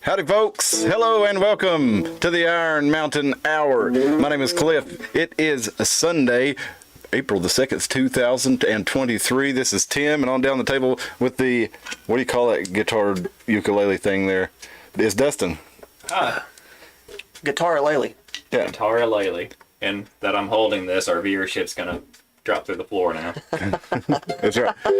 Howdy folks, hello and welcome to the Iron Mountain Hour. My name is Cliff. It is a Sunday, April the 2nd, 2023. This is Tim, and on down the table with the, what do you call that guitar ukulele thing there, is Dustin. Guitar-lele. Yeah. Guitar-lele. And that I'm holding this, our viewership's gonna drop through the floor now. That's right. I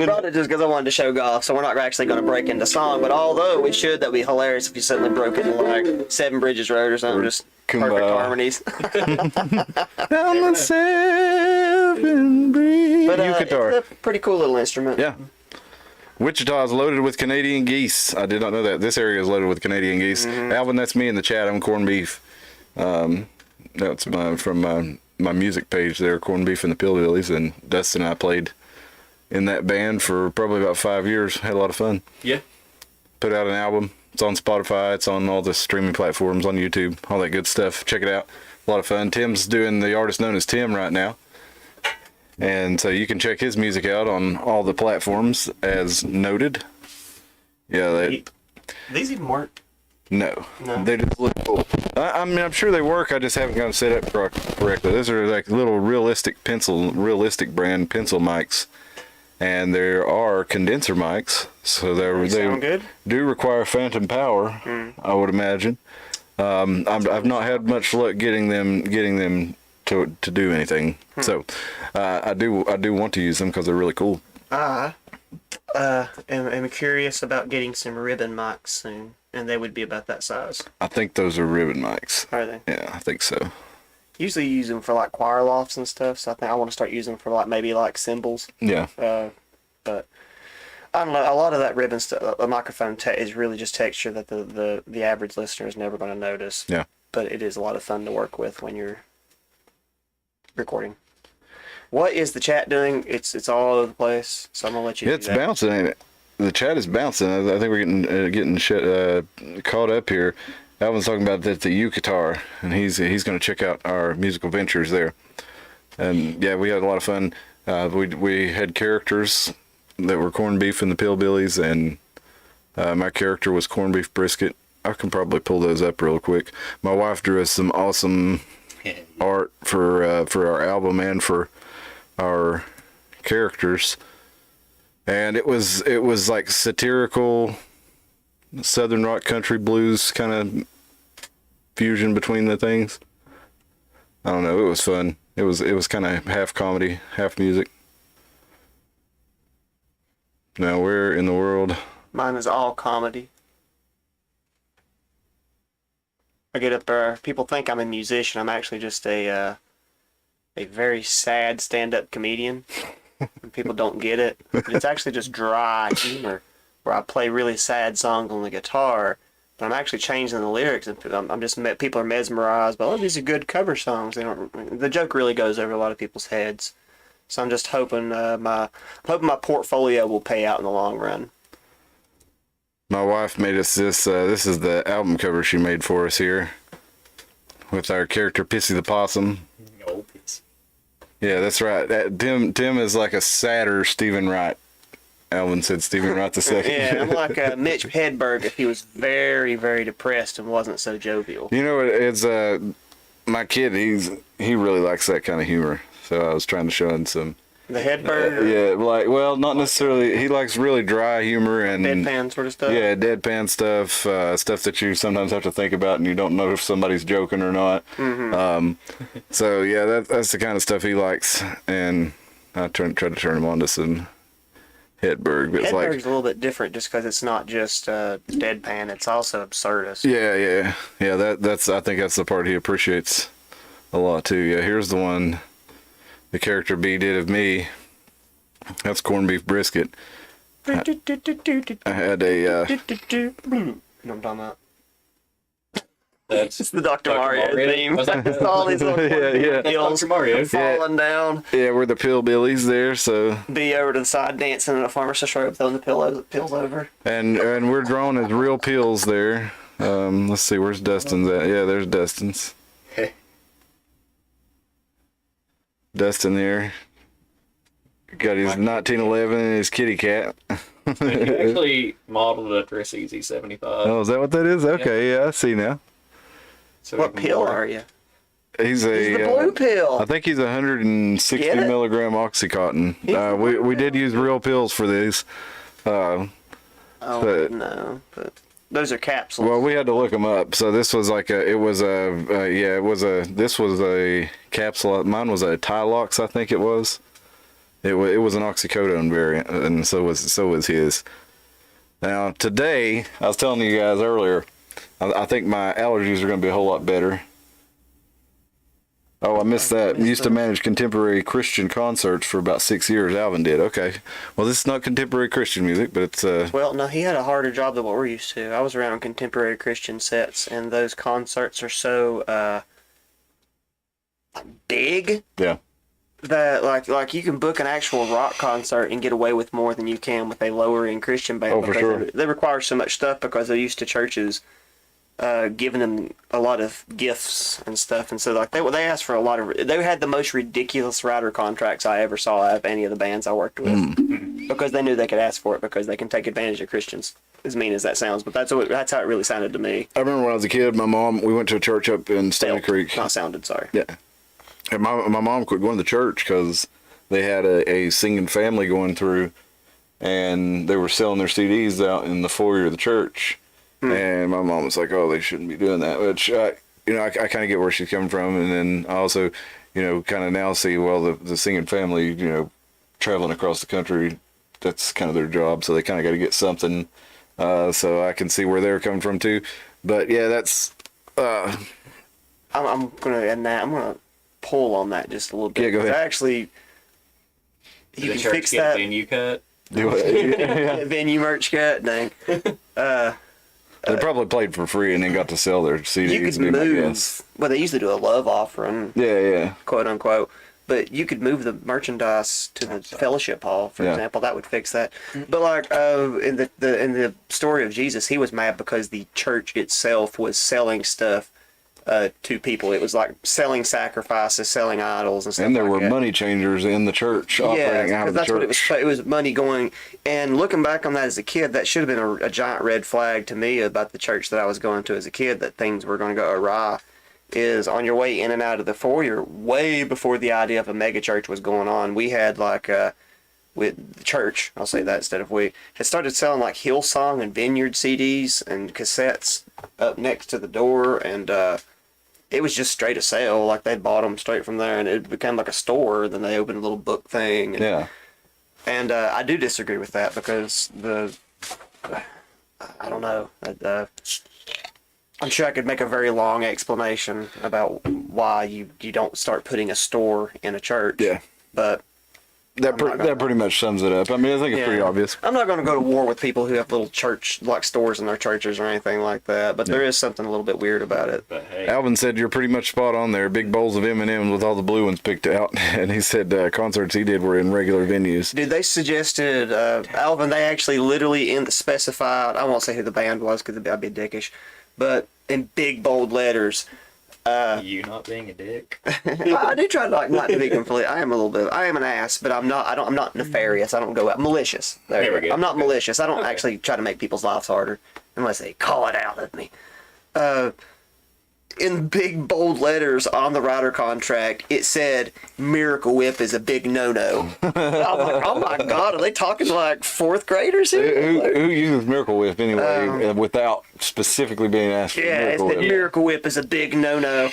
brought it just because I wanted to show off, so we're not actually going to break into song, but although we should, that'd be hilarious if you suddenly broke into like Seven Bridges Road or something, just perfect harmonies. Down the Seven Bridges. But it's a pretty cool little instrument. Yeah. Wichita is loaded with Canadian geese. I did not know that. This area is loaded with Canadian geese. Mm-hmm. Alvin, that's me in the chat. I'm corned beef. That's from my music page there, Corned Beef and the Pillbillies, and Dustin and I played in that band for probably about 5 years. Had a lot of fun. Yeah. Put out an album. It's on Spotify. It's on all the streaming platforms, on YouTube, all that good stuff. Check it out. A lot of fun. Tim's doing the artist known as Tim right now. And so you can check his music out on all the platforms as noted. Yeah, These even work? No, they just look cool. I mean, I'm sure they work. I just haven't got them set up correctly. Those are like little realistic brand pencil mics, and there are condenser mics, so they do require phantom power. I would imagine. I've not had much luck getting them to do anything. So I do want to use them because they're really cool. I'm curious about getting some ribbon mics soon. And they would be about that size. I think those are ribbon mics. Are they? Yeah, I think so. Usually use them for like choir lofts and stuff, so I think I want to start using them for like maybe like cymbals. Yeah. But I don't know. A lot of that ribbon stuff, the microphone is really just texture that the average listener is never going to notice. Yeah. But it is a lot of fun to work with when you're recording. What is the chat doing? It's all over the place, so I'm gonna let you. It's bouncing, ain't it? The chat is bouncing. I think we're getting caught up here. Alvin's talking about the U-guitar, and he's going to check out our musical ventures there. And yeah, we had a lot of fun. We had characters that were Corned Beef and the Pillbillies, and my character was Corned Beef Brisket. I can probably pull those up real quick. My wife drew us some awesome art for our album and for our characters. And it was like satirical southern rock country blues kind of fusion between the things. I don't know, it was fun. It was kind of half comedy, half music. Now where in the world? Mine is all comedy. I get up there, people think I'm a musician. I'm actually just a very sad stand-up comedian. And people don't get it. But it's actually just dry humor where I play really sad songs on the guitar, but I'm actually changing the lyrics, and people are mesmerized by, oh, these are good cover songs. The joke really goes over a lot of people's heads. So I'm just hoping my portfolio will pay out in the long run. My wife made us this. This is the album cover she made for us here, with our character Pissy the Possum. Oh, Pissy. Yeah, that's right. Tim is like a sadder Stephen Wright. Alvin said Stephen Wright the second. Yeah, I'm like Mitch Hedberg if he was very, very depressed and wasn't so jovial. You know, it's my kid. He really likes that kind of humor. So I was trying to show him some. The Hedberg? Yeah, not necessarily. He likes really dry humor and deadpan sort of stuff. Yeah, deadpan stuff, stuff that you sometimes have to think about and you don't know if somebody's joking or not. Mm-hmm. So yeah, that's the kind of stuff he likes, and I tried to turn him on to some Hedberg. But it's like, Edgar's a little bit different just because it's not just deadpan; it's also absurdist. yeah. That's I think that's the part he appreciates a lot too. Yeah, here's the one the character B did of me. That's corned beef brisket. I had a You know what I'm talking about? That's It's the Dr. Mario theme. Was that It's all these little yeah. hills Dr. Mario? falling down. Yeah, we're the pillbillies there, so Be over to the side dancing in a pharmacist robe, throwing the pills over. and we're drawn as real pills there. Let's see, where's Dustin's at? Yeah, there's Dustin's. Dustin there. Got his 1911 and his kitty cat. And you actually modeled it after a CZ75. Oh, is that what that is? Okay, yeah, I see now. So What even pill more- are you? He's a He's the blue pill. I think he's 160 Get it? milligram Oxycontin. We did use real pills for these. Oh, but- no. But those are capsules. Well, we had to look them up. So this was like this was a capsule. Mine was a Tylox, I think it was. It was an oxycodone variant, and so was his. Now today, I was telling you guys earlier, I think my allergies are going to be a whole lot better. Oh, I missed that. Used to manage contemporary Christian concerts for about 6 years. Alvin did. Okay. Well, this is not contemporary Christian music, but it's Well, no, he had a harder job than what we're used to. I was around contemporary Christian sets, and those concerts are so big yeah. that like you can book an actual rock concert and get away with more than you can with a lower end Christian band. Oh, for because sure. They require so much stuff because they're used to churches giving them a lot of gifts and stuff, and so like they asked for a lot of. They had the most ridiculous writer contracts I ever saw out of any of the bands I worked with, because they knew they could ask for it because they can take advantage of Christians. As mean as that sounds, but that's how it really sounded to me. I remember when I was a kid, we went to a church up in Stony Creek. Not sounded. Sorry. Yeah. And my mom quit going to church because they had a singing family going through, and they were selling their CDs out in the foyer of the church. And my mom was like, "Oh, they shouldn't be doing that." Which I kind of get where she's coming from, and then I also, kind of now see, well, the singing family, traveling across the country, that's kind of their job, so they kind of got to get something. So I can see where they're coming from too. But yeah, that's. I'm gonna end that. I'm gonna pull on that just a little bit. Yeah, go ahead. Actually, Did you the can church fix get that. a venue cut? Yeah. Venue merch cut. Dang. They probably played for free and then got to sell their CDs. You could be my move. guess. Well, they usually do a love offering, Yeah. quote unquote. But you could move the merchandise to the fellowship hall, for Yeah. example. That would fix that. But like in the story of Jesus, he was mad because the church itself was selling stuff to people. It was like selling sacrifices, selling idols, and stuff. And there like were that. money changers in the church operating out of the that's what it was. church. It was money going. And looking back on that as a kid, that should have been a giant red flag to me about the church that I was going to as a kid, that things were going to go awry. Is on your way in and out of the foyer, way before the idea of a mega church was going on. We had with the church, I'll say that instead of we, had started selling like Hillsong and Vineyard CDs and cassettes up next to the door, and it was just straight a sale. Like they bought them straight from there, and it became like a store. Then they opened a little book thing. And, Yeah. And I do disagree with that because I don't know. I'm sure I could make a very long explanation about why you don't start putting a store in a church. Yeah. But That pretty much sums it up. I mean, I think it's pretty obvious. I'm not going to go to war with people who have little church like stores in their churches or anything like that. But there is something a little bit weird about it. But hey, Alvin said you're pretty much spot on there. Big bowls of M&Ms with all the blue ones picked out. And he said concerts he did were in regular venues. Dude, they suggested, Alvin, they actually literally specified, I won't say who the band was because I'd be dickish, but in big bold letters. you not being a dick. I do try to not to be complete. I am an ass, but I'm not nefarious. I don't go out malicious. There we go. I'm not malicious. I don't actually try to make people's lives harder unless they call it out at me. In big bold letters on the writer contract, it said Miracle Whip is a big no-no. I'm like, oh my God, are they talking like fourth graders here? Who uses Miracle Whip anyway without specifically being asked for Yeah, it Miracle said Whip? Miracle Whip is a big no-no.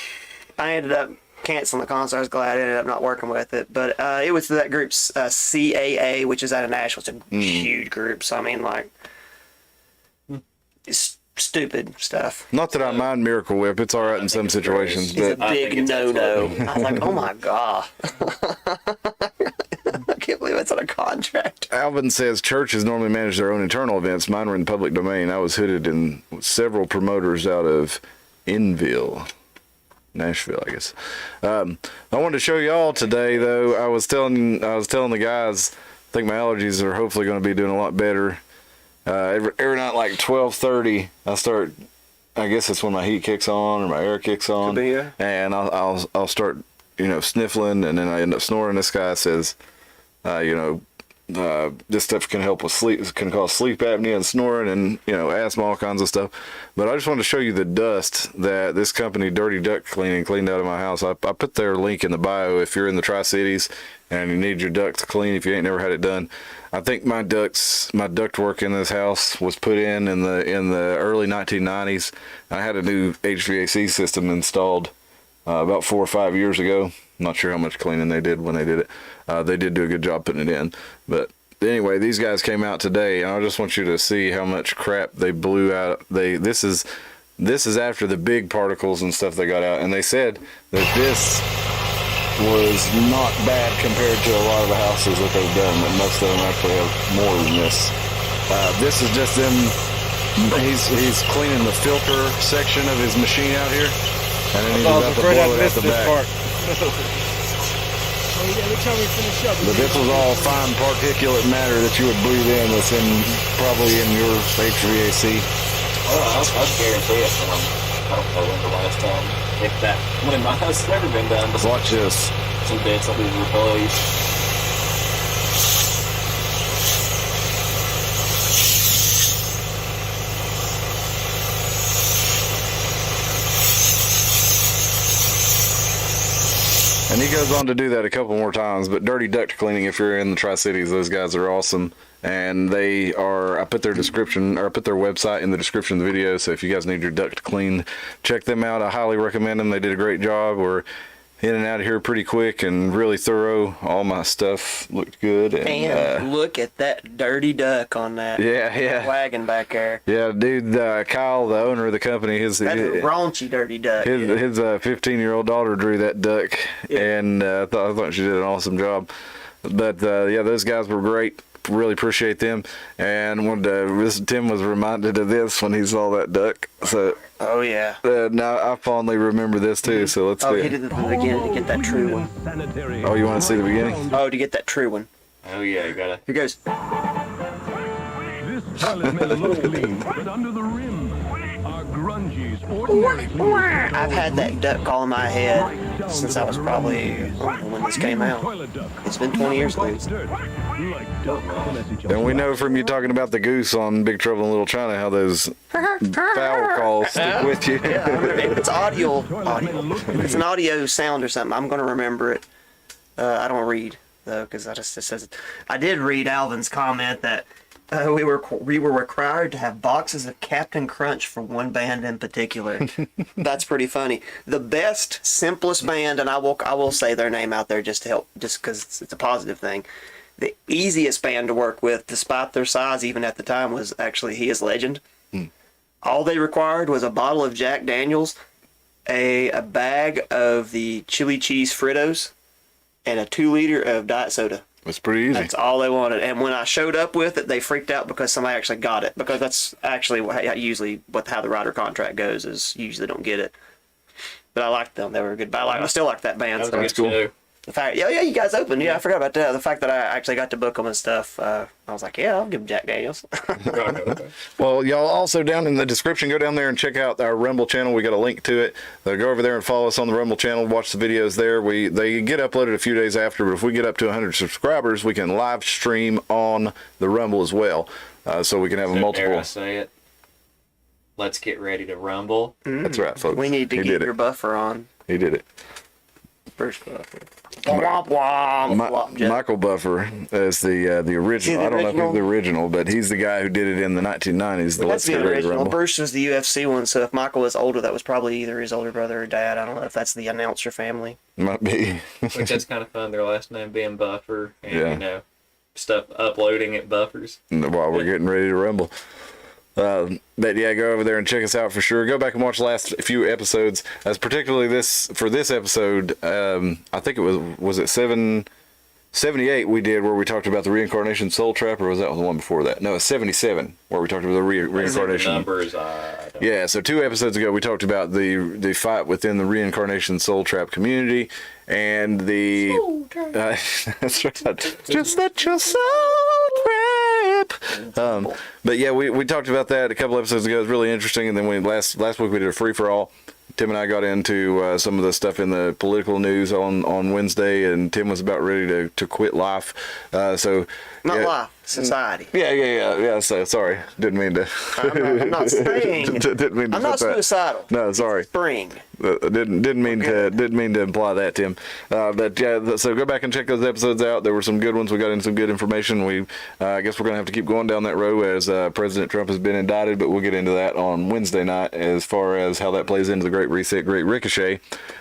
I ended up canceling the concert. I was glad I ended up not working with it. But it was that group's CAA, which is out of Nashville. It's a huge group. So, I mean, like, it's stupid stuff. Not that I mind Miracle Whip. It's all right in some situations, It's a but big no-no. I was like, oh my God. I can't believe it's on a contract. Alvin says churches normally manage their own internal events. Mine were in public domain. I was hooded in several promoters out of Nashville, I guess. I wanted to show y'all today, though. I was telling the guys, I think my allergies are hopefully going to be doing a lot better. Every night, like 12:30, I start. I guess it's when my heat kicks on or my air kicks on, Could be, yeah. and I'll start, sniffling, and then I end up snoring. This guy says, this stuff can help with sleep, can cause sleep apnea and snoring and, asthma, all kinds of stuff. But I just wanted to show you the dust that this company, Dirty Duct Cleaning, cleaned out of my house. I put their link in the bio if you're in the Tri-Cities and you need your ducts clean if you ain't never had it done. I think my duct work in this house was put in the early 1990s. I had a new HVAC system installed about 4 or 5 years ago. I'm not sure how much cleaning they did when they did it. They did do a good job putting it in. But anyway, these guys came out today, and I just want you to see how much crap they blew out. This is after the big particles and stuff they got out, and they said that this was not bad compared to a lot of the houses that they've done, that most of them actually have more than this. This is just them. He's cleaning the filter section of his machine out here, and then he's about to blow it out the back. Every time we finish up, But this was all fine particulate matter that you would breathe in that's probably in your HVAC. Oh, I'll guarantee it. I don't know when the last time, if that, when my house has ever been done. Watch this. Some bits will be replaced. And he goes on to do that a couple more times. But Dirty Duct Cleaning, if you're in the Tri-Cities, those guys are awesome. And they are, I put their website in the description of the video. So if you guys need your duct cleaned, check them out. I highly recommend them. They did a great job. We're in and out of here pretty quick and really thorough. All my stuff looked good. And look at that dirty duck on that wagon back there. Yeah, dude, Kyle, the owner of the company, That's a raunchy dirty duck. His 15-year-old daughter drew that duck, and I thought she did an awesome job. But those guys were great. Really appreciate them. And Tim was reminded of this when he saw that duck. So oh yeah. Now I fondly remember this too. So let's see. Hit it at the beginning to get that true one. Oh, you want to see the beginning? Oh, to get that true one. Oh yeah, you gotta. Here goes. this toilet may look clean, but under the rim are grungy's ordinary fluids. I've had that duck all in my head since I was probably when this came out. It's been 20 years ago. And we know from you talking about the goose on Big Trouble in Little China how those foul calls stick with you. If it's audio. If it's an audio sound or something, I'm going to remember it. I don't read though, because it says. I did read Alvin's comment that we were required to have boxes of Captain Crunch for one band in particular. That's pretty funny. The best, simplest band, and I will say their name out there just to help, just because it's a positive thing. The easiest band to work with, despite their size, even at the time, was actually He Is Legend. All they required was a bottle of Jack Daniels, a bag of the chili cheese Fritos, and a 2-liter of diet soda. It's pretty easy. That's all they wanted. And when I showed up with it, they freaked out because somebody actually got it. Because that's actually how the writer contract goes, is you usually don't get it. But I liked them. They were good. But I still like that band. That So was good too. the fact, you guys opened. Yeah, I forgot about that. The fact that I actually got to book them and stuff. I was like, yeah, I'll give them Jack Daniels. Well, y'all also down in the description, go down there and check out our Rumble channel. We got a link to it. Go over there and follow us on the Rumble channel. Watch the videos there. They get uploaded a few days after, but if we get up to 100 subscribers, we can live stream on the Rumble as well. So we can have a multiple. Dare I say it? Let's get ready to rumble. That's right, folks. We need to He get did your it. buffer on. He did it. Bruce Buffer. Womp, womp, womp, just- Michael Buffer is the original. I don't know if he's the original, but he's the guy who did it in the 1990s. The That's Let's the Get Ready to original. Rumble. Bruce was the UFC one, so if Michael was older, that was probably either his older brother or dad. I don't know if that's the announcer family. Might be. Which that's kind of fun. Their last name being Buffer, and Yeah. you know, stuff uploading at Buffers. While we're getting ready to rumble. But yeah, go over there and check us out for sure. Go back and watch the last few episodes, as particularly this episode. I think it was it 78 we did where we talked about the reincarnation soul trap, or was that the one before that? No, it's 77 where we talked about the reincarnation. Numbers, I don't Yeah, so 2 episodes ago we talked about the fight within the reincarnation soul trap community and the that's right. Just let your soul trap. But yeah, we talked about that a couple episodes ago. It was really interesting, and then last week we did a free for all. Tim and I got into some of the stuff in the political news on Wednesday, and Tim was about ready to quit life. Not yeah. life, society. Yeah. So sorry, didn't mean to. I'm not saying. Didn't mean to I'm not put that. suicidal. No, sorry. Spring. Didn't mean to imply that, Tim. But yeah, so go back and check those episodes out. There were some good ones. We got in some good information. I guess we're gonna have to keep going down that road as President Trump has been indicted, but we'll get into that on Wednesday night as far as how that plays into the Great Reset, Great Ricochet.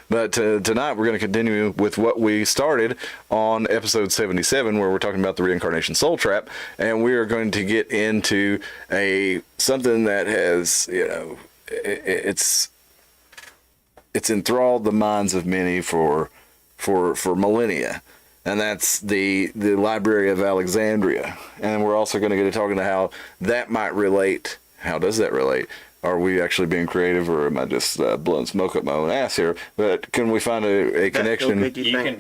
But tonight we're going to continue with what we started on episode 77, where we're talking about the reincarnation soul trap, and we are going to get into something that has, it's enthralled the minds of many for millennia, and that's the Library of Alexandria. And we're also going to get to talking to how that might relate. How does that relate? Are we actually being creative, or am I just blowing smoke up my own ass here? But can we find a connection?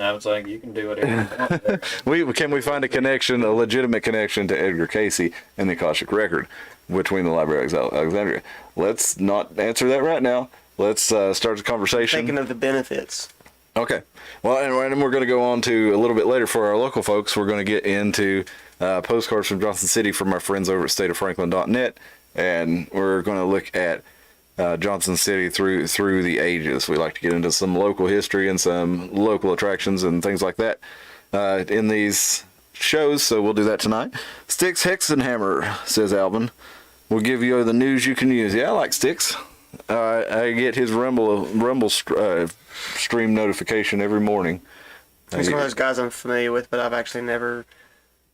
I was like, you can do whatever you want. Can we find a connection, a legitimate connection to Edgar Cayce and the Akashic record between the Library of Alexandria? Let's not answer that right now. Let's start the conversation. Thinking of the benefits. Okay. Well, and we're going to go on to a little bit later for our local folks. We're going to get into postcards from Johnson City from our friends over at stateoffranklin.net. And we're going to look at Johnson City through the ages. We like to get into some local history and some local attractions and things like that in these shows. So we'll do that tonight. Sticks Hexenhammer, says Alvin. We'll give you the news you can use. Yeah, I like Sticks. I get his Rumble stream notification every morning. He's one of those guys I'm familiar with, but I've actually never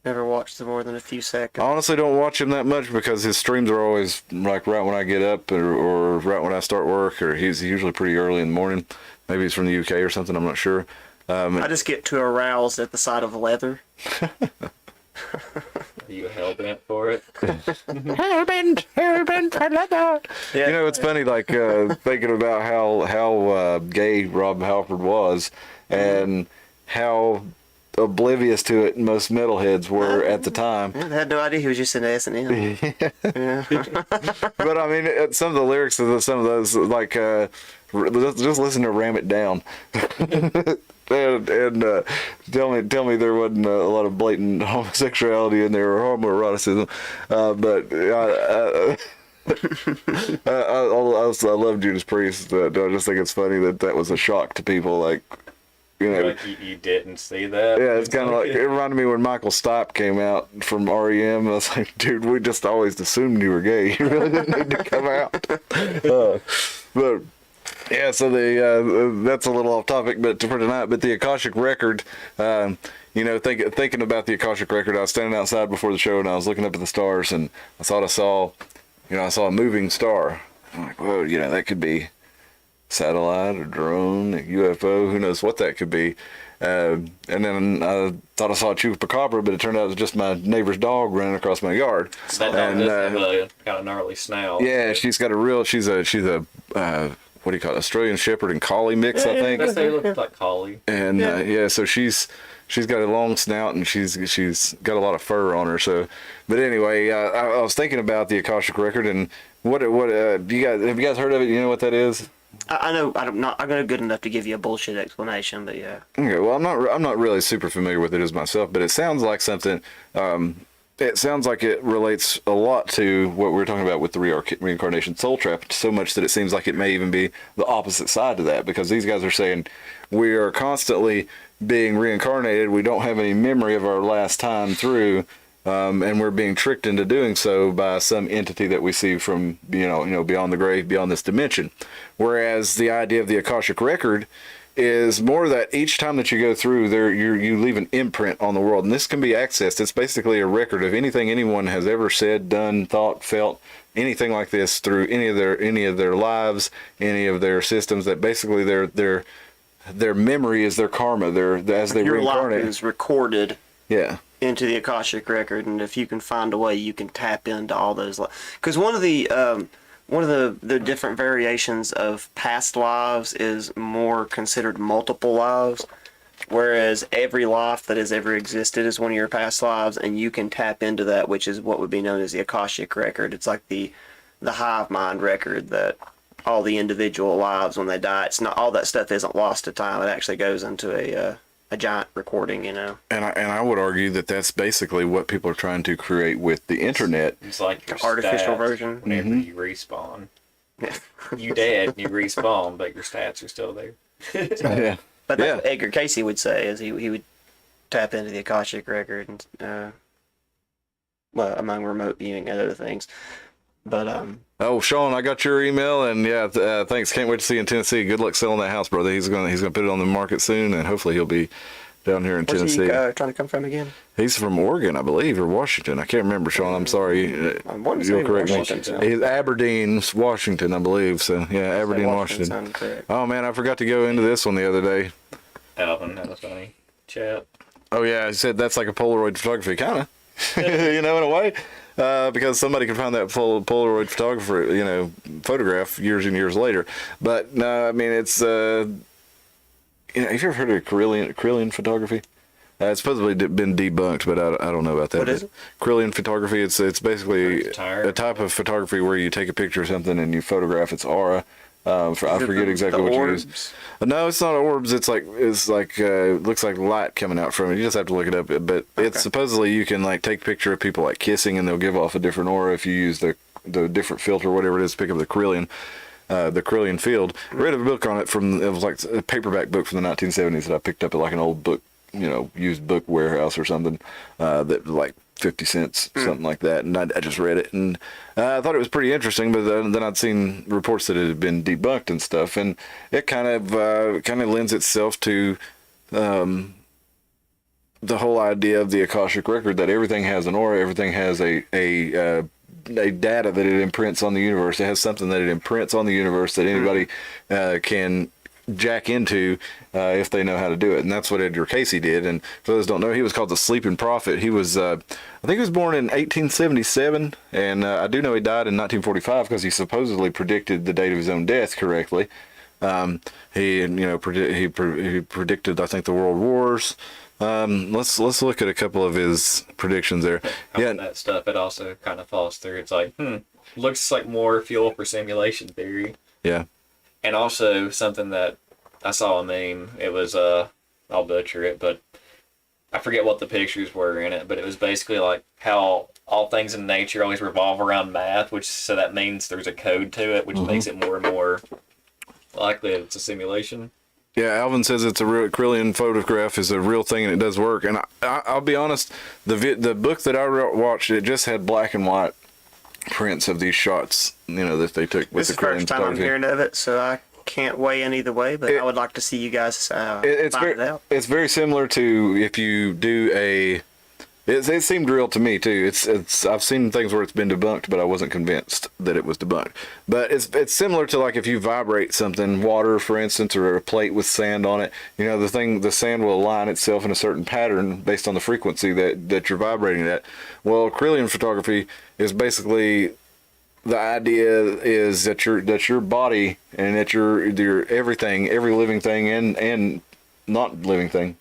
watched them more than a few seconds. I honestly don't watch him that much because his streams are always like right when I get up or right when I start work, or he's usually pretty early in the morning. Maybe he's from the UK or something, I'm not sure. I just get too aroused at the sight of leather. Are you hell-bent for it? Hellbent for leather. Yeah. You know, it's funny, like thinking about how gay Rob Halford was and how oblivious to it most metalheads were at the time. I had no idea he was just in S&M. Yeah. But I mean, some of the lyrics of some of those, like, just listen to "Ram It Down," and tell me there wasn't a lot of blatant homosexuality in there or homoeroticism. I love Judas Priest. I just think it's funny that was a shock to people. Like, you know, Like you didn't see that? yeah, it's kind of like, it reminded me when Michael Stipe came out from REM. I was like, dude, we just always assumed you were gay. You really didn't need to come out. But yeah, so that's a little off topic, but for tonight. But the Akashic record, thinking about the Akashic record, I was standing outside before the show and I was looking up at the stars, and I thought I saw a moving star. I'm like, whoa, that could be satellite or drone, a UFO, who knows what that could be. And then I thought I saw a chupacabra, but it turned out it was just my neighbor's dog running across my yard. That dog does have a kind of gnarly snout. Yeah, she's a she's a what do you call it, Australian Shepherd and Collie mix, I think. They look like collie. And so she's got a long snout and she's got a lot of fur on her. So, but anyway, I was thinking about the Akashic record, and what have you guys heard of it? You know what that is? I know. I'm not good enough to give you a bullshit explanation, but yeah. Okay, well, I'm not really super familiar with it as myself, but it sounds like something. it sounds like it relates a lot to what we were talking about with the reincarnation soul trap, so much that it seems like it may even be the opposite side to that, because these guys are saying we are constantly being reincarnated. We don't have any memory of our last time through, and we're being tricked into doing so by some entity that we see from beyond the grave, beyond this dimension. Whereas the idea of the Akashic record is more that each time that you go through there, you leave an imprint on the world, and this can be accessed. It's basically a record of anything anyone has ever said, done, thought, felt, anything like this through any of their lives, any of their systems. That basically their memory is their karma. As they your life reincarnate is recorded. Yeah. Into the Akashic record, and if you can find a way, you can tap into all those. Because one of the different variations of past lives is more considered multiple lives, whereas every life that has ever existed is one of your past lives, and you can tap into that, which is what would be known as the Akashic record. It's like the hive mind record that all the individual lives when they die. It's not all that stuff isn't lost to time. It actually goes into a giant recording, And I would argue that that's basically what people are trying to create with the internet. It's like your artificial stats version. Whenever you respawn, you dead and you respawn, but your stats are still there. Yeah. But that's what Edgar Cayce would say, is he would tap into the Akashic record, and among remote viewing and other things. But Oh, Sean, I got your email, and thanks. Can't wait to see you in Tennessee. Good luck selling that house, brother. He's gonna put it on the market soon, and hopefully he'll be down here in where's Tennessee. he trying to come from again? He's from Oregon, I believe, or Washington. I can't remember, Sean. I'm sorry. I wanted to say You'll correct me. Washington. He's Aberdeen, Washington, I believe. So yeah, Aberdeen, Washington. sounded correct. Oh man, I forgot to go into this one the other day. Alvin, that was funny. Chat. Oh yeah, he said that's like a Polaroid photography, kind of. In a way. Because somebody can find that Polaroid photograph years and years later. But no, I mean, it's, have you ever heard of Kirlian photography? It's supposedly been debunked, but I don't know about that. What is it? Kirlian photography, it's basically a type of photography where you take a picture of something and you photograph its aura. I forget exactly what you use. No, it's not orbs. It's like looks like light coming out from it. You just have to look it up. But it's supposedly you can like take a picture of people like kissing, and they'll give off a different aura if you use the different filter, whatever it is, to pick up the Kirlian field. I read a book on it it was like a paperback book from the 1970s that I picked up at like an old book, used book warehouse or something. That like 50 cents, something like that, and I just read it, and I thought it was pretty interesting, but then I'd seen reports that it had been debunked and stuff, and it kind of lends itself to the whole idea of the Akashic record, that everything has an aura, everything has a data that it imprints on the universe. It has something that it imprints on the universe that anybody can jack into if they know how to do it, and that's what Edgar Cayce did. And for those who don't know, he was called the Sleeping Prophet. He was I think he was born in 1877, and I do know he died in 1945 because he supposedly predicted the date of his own death correctly. He predicted, I think, the world wars. Let's look at a couple of his predictions there. That stuff, it also kind of falls through. It's like looks like more fuel for simulation theory. Yeah. And also something that I saw a meme. It was I'll butcher it, but I forget what the pictures were in it. But it was basically like how all things in nature always revolve around math, so that means there's a code to it, which makes it more and more likely that it's a simulation. Yeah, Alvin says it's a real Kirlian photograph is a real thing and it does work. And I'll be honest, the book that I watched, it just had black and white prints of these shots, that they took with this the is the first time I'm hearing of it, so I can't weigh in either way, but I would like to see you guys find it out. It's very similar to if you do it seemed real to me too. It's I've seen things where it's been debunked, but I wasn't convinced that it was debunked. But it's similar to like if you vibrate something, water for instance, or a plate with sand on it. The sand will align itself in a certain pattern based on the frequency that you're vibrating at. Well, Kirlian photography is basically, the idea is that your body and that your everything, every living thing and not living thing,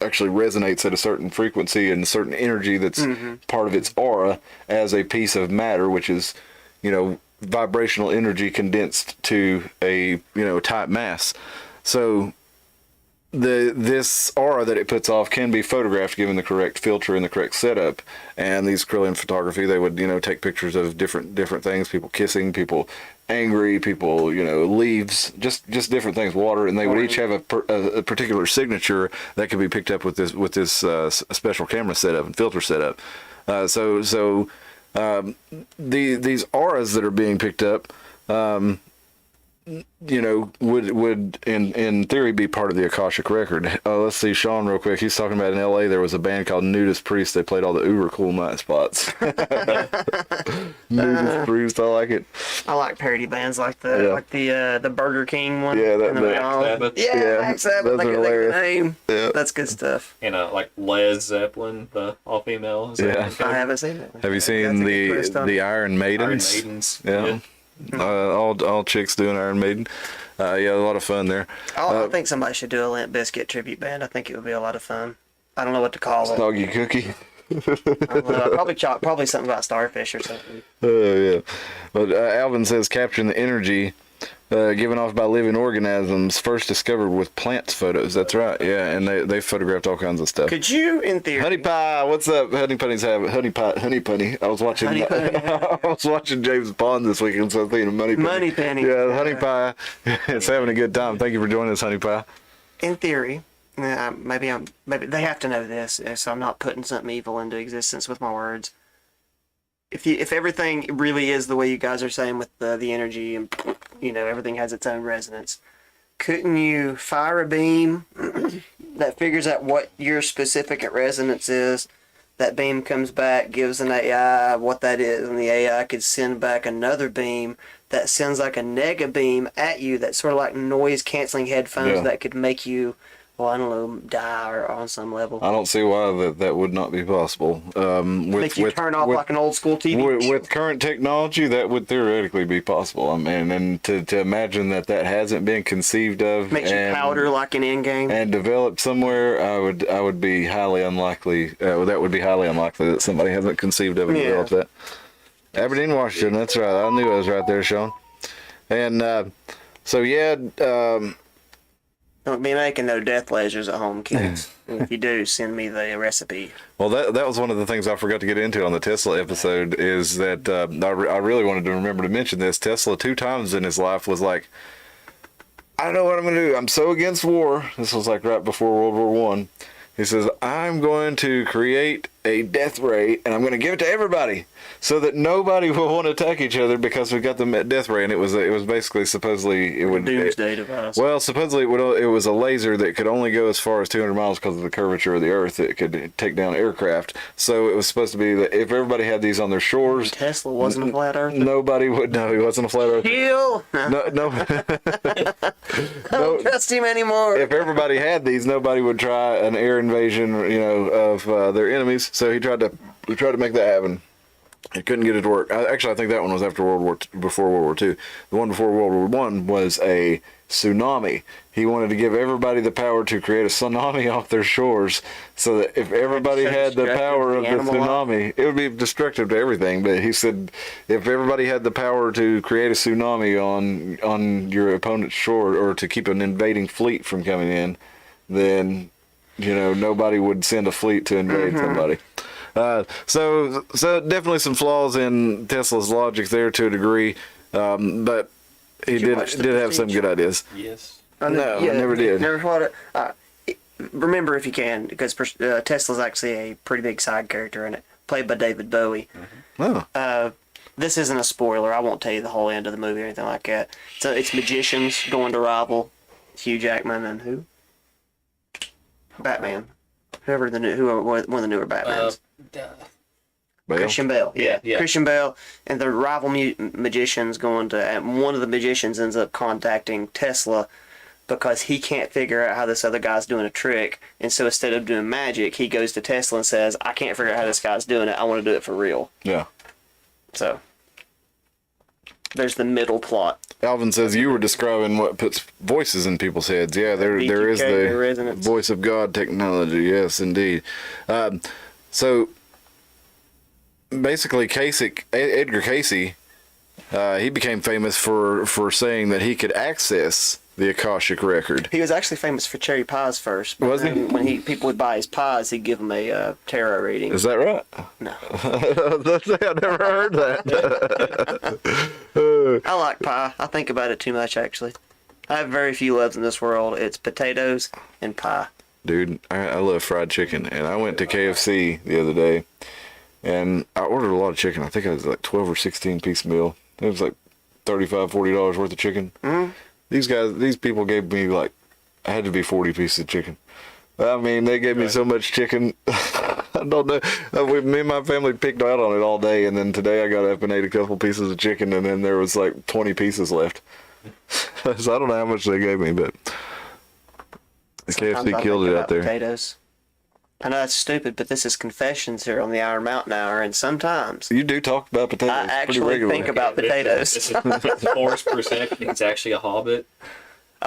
actually resonates at a certain frequency and a certain energy that's part of its aura as a piece of matter, which is, vibrational energy condensed to a, type mass. So this aura that it puts off can be photographed given the correct filter and the correct setup. And these Krillin photography, they would take pictures of different things, people kissing, people angry, people leaves, just different things, water, and they would each have a particular signature that could be picked up with this special camera setup and filter setup. These auras that are being picked up, would in theory be part of the Akashic record. Let's see Sean real quick. He's talking about in LA there was a band called Nudist Priest. They played all the uber cool night spots. Nudist Priest, I like it. I like parody bands like the Burger King one. Yeah, Black Sabbath. Those I are can think of hilarious. the name. Yeah. That's good stuff. Like Led Zeppelin, the all female. Yeah. I haven't seen it. Have you seen the Iron Maidens? Iron Maidens. Yeah. All chicks doing Iron Maiden. A lot of fun there. I think somebody should do a Limp Bizkit tribute band. I think it would be a lot of fun. I don't know what to call it. Snoggy Cookie. I don't know. Probably something about starfish or something. Yeah. But Alvin says capturing the energy given off by living organisms first discovered with plants photos. That's right. Yeah, and they photographed all kinds of stuff. Could you, in theory, Honey Pie, what's up? Honey Punny's having Honey Punny. I was watching I was watching James Bond this weekend, so I was thinking of Money Penny. Yeah, Honey Pie is having a good time. Thank you for joining us, Honey Pie. in theory, maybe they have to know this, so I'm not putting something evil into existence with my words. If everything really is the way you guys are saying with the energy and everything has its own resonance, couldn't you fire a beam that figures out what your specific resonance is? That beam comes back, gives an AI what that is, and the AI could send back another beam that sends like a nega beam at you that's sort of like noise canceling headphones that could make you, well, I don't know, die or on some level. I don't see why that would not be possible. Make you turn off like an old school TV. With current technology, that would theoretically be possible. I mean, and to imagine that hasn't been conceived of, Makes you powder like an Endgame and developed somewhere, I would be highly unlikely. That would be highly unlikely that somebody hasn't conceived of and developed that. Aberdeen, Washington. That's right. I knew I was right there, Sean. And Don't be making no death lasers at home, kids. And if you do, send me the recipe. Well, that was one of the things I forgot to get into on the Tesla episode, is that I really wanted to remember to mention this. Tesla 2 times in his life was like, I don't know what I'm going to do. I'm so against war. This was like right before World War I. He says, I'm going to create a death ray, and I'm going to give it to everybody so that nobody will want to attack each other because we've got the death ray. And it was basically supposedly it would doomsday device. Well, supposedly it was a laser that could only go as far as 200 miles because of the curvature of the Earth. It could take down aircraft. So it was supposed to be that if everybody had these on their shores, Tesla wasn't a flat earther. Nobody would know he wasn't a flat earther. Kill. No. I don't trust him anymore. If everybody had these, nobody would try an air invasion, of their enemies. So he tried to make that happen. He couldn't get it to work. I think that one was before World War II. The one before World War I was a tsunami. He wanted to give everybody the power to create a tsunami off their shores, so that if everybody had the power of the tsunami, it would be destructive to everything. But he said, if everybody had the power to create a tsunami on your opponent's shore, or to keep an invading fleet from coming in, then nobody would send a fleet to invade somebody. So definitely some flaws in Tesla's logic there to a degree, but he did have some good ideas. Yes. I never did. Never thought it. Remember if you can, because Tesla's actually a pretty big side character in it, played by David Bowie. Oh. This isn't a spoiler. I won't tell you the whole end of the movie or anything like that. So it's magicians going to rival Hugh Jackman and who? Batman. Who are one of the newer Batmans? Bale? Christian Bale. Yeah. Christian Bale and the rival magicians going to, and one of the magicians ends up contacting Tesla because he can't figure out how this other guy's doing a trick, and so instead of doing magic, he goes to Tesla and says, I can't figure out how this guy's doing it, I want to do it for real. Yeah. So there's the middle plot. Alvin says you were describing what puts voices in people's heads. Yeah, there is the resonance. voice of God technology. Yes, indeed. So basically, Edgar Cayce, he became famous for saying that he could access the Akashic record. He was actually famous for cherry pies first. Was he? When people would buy his pies, he'd give them a tarot reading. Is that right? No. I've never heard that. I like pie. I think about it too much, actually. I have very few loves in this world. It's potatoes and pie. Dude, I love fried chicken, and I went to KFC the other day, and I ordered a lot of chicken. I think it was like 12 or 16 piece meal. It was like $35, $40 worth of chicken. Mm-hmm. These people gave me like, I had to be 40 pieces of chicken. I mean, they gave me so much chicken. I don't know. Me and my family picked out on it all day, and then today I got up and ate a couple pieces of chicken, and then there was like 20 pieces left. So I don't know how much they gave me, but the Sometimes KFC I killed think it about out there. Potatoes. I know that's stupid, but this is Confessions here on the Iron Mountain Hour, and sometimes You do talk about potatoes I pretty actually regularly. think about potatoes. This is Force per second. He's actually a hobbit.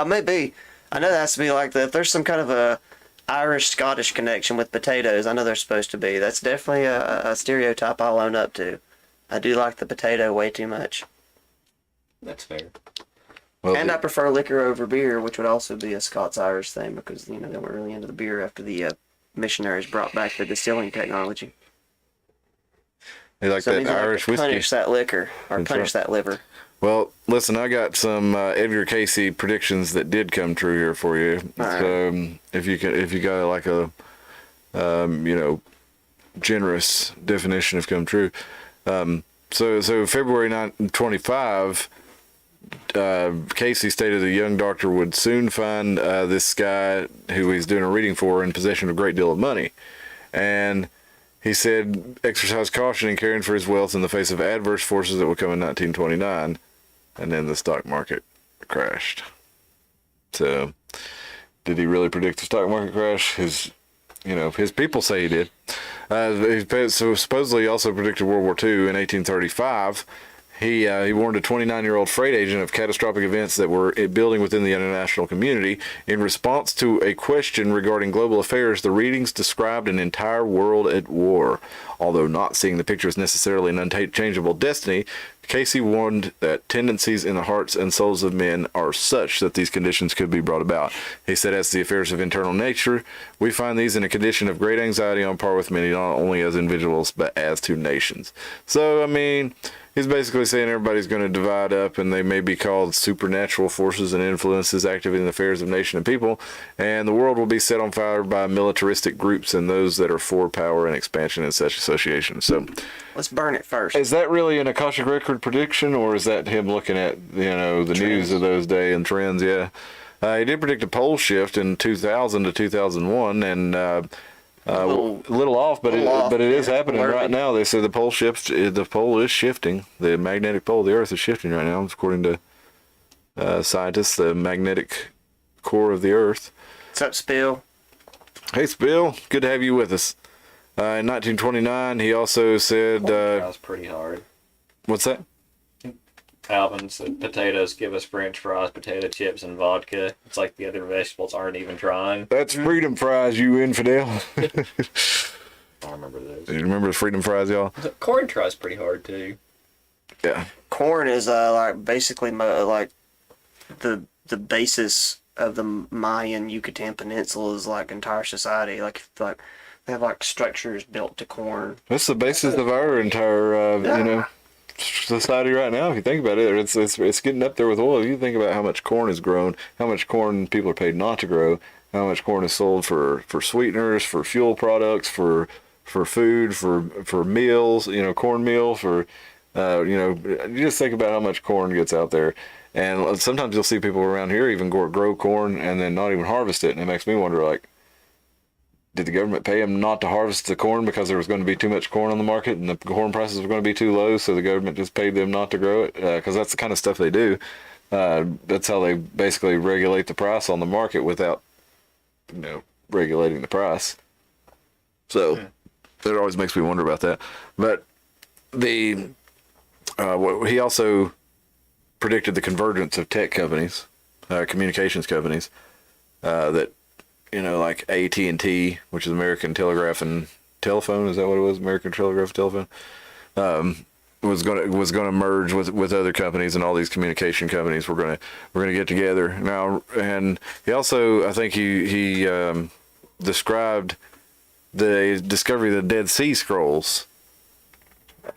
Maybe. I know that has to be like if there's some kind of a Irish-Scottish connection with potatoes, I know there's supposed to be. That's definitely a stereotype I'll own up to. I do like the potato way too much. That's fair. Well, And I prefer liquor over beer, which would also be a Scots-Irish thing because, they weren't really into the beer after the missionaries brought back the distilling technology. they like So it that means I like Irish to whiskey. punish that liquor, or That's punish right. that liver. Well, listen, I got some Edgar Cayce predictions that did come true here for you. All right. So, if you got like a generous definition of come true. So February 25, Cayce stated a young doctor would soon find this guy who he's doing a reading for in possession of a great deal of money, and he said exercise caution in caring for his wealth in the face of adverse forces that would come in 1929, and then the stock market crashed. So, did he really predict the stock market crash? His people say he did. So supposedly he also predicted World War II in 1835. He warned a 29-year-old freight agent of catastrophic events that were building within the international community. In response to a question regarding global affairs, the readings described an entire world at war. Although not seeing the picture as necessarily an unchangeable destiny, Cayce warned that tendencies in the hearts and souls of men are such that these conditions could be brought about. He said, as the affairs of internal nature, we find these in a condition of great anxiety on par with many, not only as individuals, but as to nations. So, I mean, he's basically saying everybody's going to divide up, and they may be called supernatural forces and influences active in the affairs of nation and people, and the world will be set on fire by militaristic groups and those that are for power and expansion in such associations. So, Let's burn it first. is that really an Akashic record prediction, or is that him looking at the news of those days and trends? Yeah, he did predict a pole shift in 2000 to 2001, and a little off, but it is happening right now. They say the pole is shifting. The magnetic pole of the Earth is shifting right now, according to scientists. The magnetic core of the Earth. What's up, Spill? Hey, Spill, good to have you with us. In 1929, he also said, That was pretty hard. what's that? Alvin said potatoes give us french fries, potato chips, and vodka. It's like the other vegetables aren't even trying. That's freedom fries, you infidel. I remember those. You remember the freedom fries, y'all? Corn tries pretty hard too. Yeah. Corn is like basically like the basis of the Mayan Yucatan Peninsula is like entire society. Like they have like structures built to corn. That's the basis of our entire, society right now. If you think about it, it's getting up there with oil. You think about how much corn is grown, how much corn people are paid not to grow, how much corn is sold for sweeteners, for fuel products, for food, for meals, cornmeal, for, you just think about how much corn gets out there. And sometimes you'll see people around here even grow corn and then not even harvest it. And it makes me wonder, like, did the government pay them not to harvest the corn because there was going to be too much corn on the market and the corn prices were going to be too low, so the government just paid them not to grow it? Because that's the kind of stuff they do. That's how they basically regulate the price on the market without, regulating the price. So it always makes me wonder about that. But he also predicted the convergence of tech companies, communications companies, that, like AT&T, which is American Telegraph and Telephone. Is that what it was? American Telegraph and Telephone. was gonna merge with other companies, and all these communication companies were gonna get together now. And he also, I think he described the discovery of the Dead Sea Scrolls,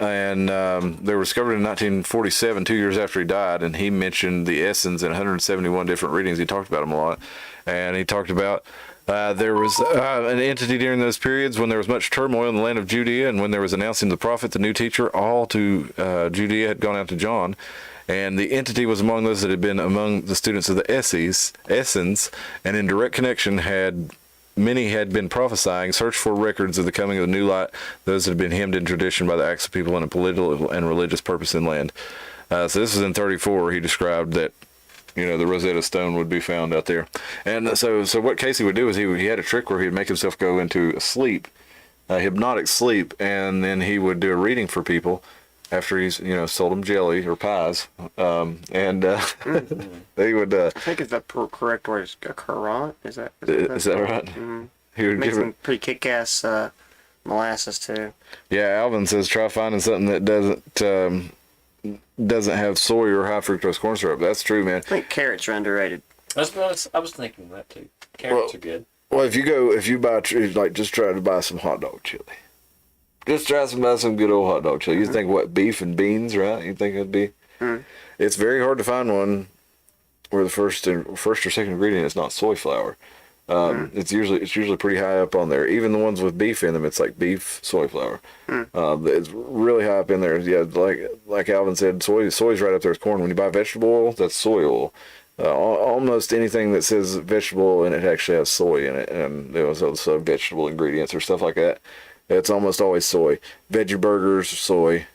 and they were discovered in 1947, 2 years after he died. And he mentioned the Essenes in 171 different readings. He talked about them a lot, and he talked about there was an entity during those periods when there was much turmoil in the land of Judea, and when there was announcing the prophet, the new teacher, all to Judea had gone out to John. And the entity was among those that had been among the students of the Essenes, and in direct connection many had been prophesying, searched for records of the coming of the new light, those that had been hemmed in tradition by the acts of people in a political and religious purpose in land. So this is in 34. He described that, the Rosetta Stone would be found out there. And so what Cayce would do is he had a trick where he'd make himself go into a sleep, a hypnotic sleep, and then he would do a reading for people after he's, sold them jelly or pies. They would... I think it's the correct word is a currant. Is that right? Mm-hmm. He would Makes give some it... pretty kick-ass molasses, too. Yeah, Alvin says try finding something that doesn't have soy or high fructose corn syrup. That's true, man. I think carrots are underrated. I was thinking that too. Carrots are good. Well, if you buy just try to buy some hot dog chili. Just try to buy some good old hot dog chili. You think what, beef and beans, right? You think it'd be? Mm. It's very hard to find one where the first or second ingredient is not soy flour. It's usually pretty high up on there. Even the ones with beef in them, it's like beef soy flour. It's really high up in there. Yeah, like Alvin said, soy's right up there with corn. When you buy vegetable oil, that's soy oil. Almost anything that says vegetable and it actually has soy in it, and there was also vegetable ingredients or stuff like that. It's almost always soy. Veggie burgers, soy.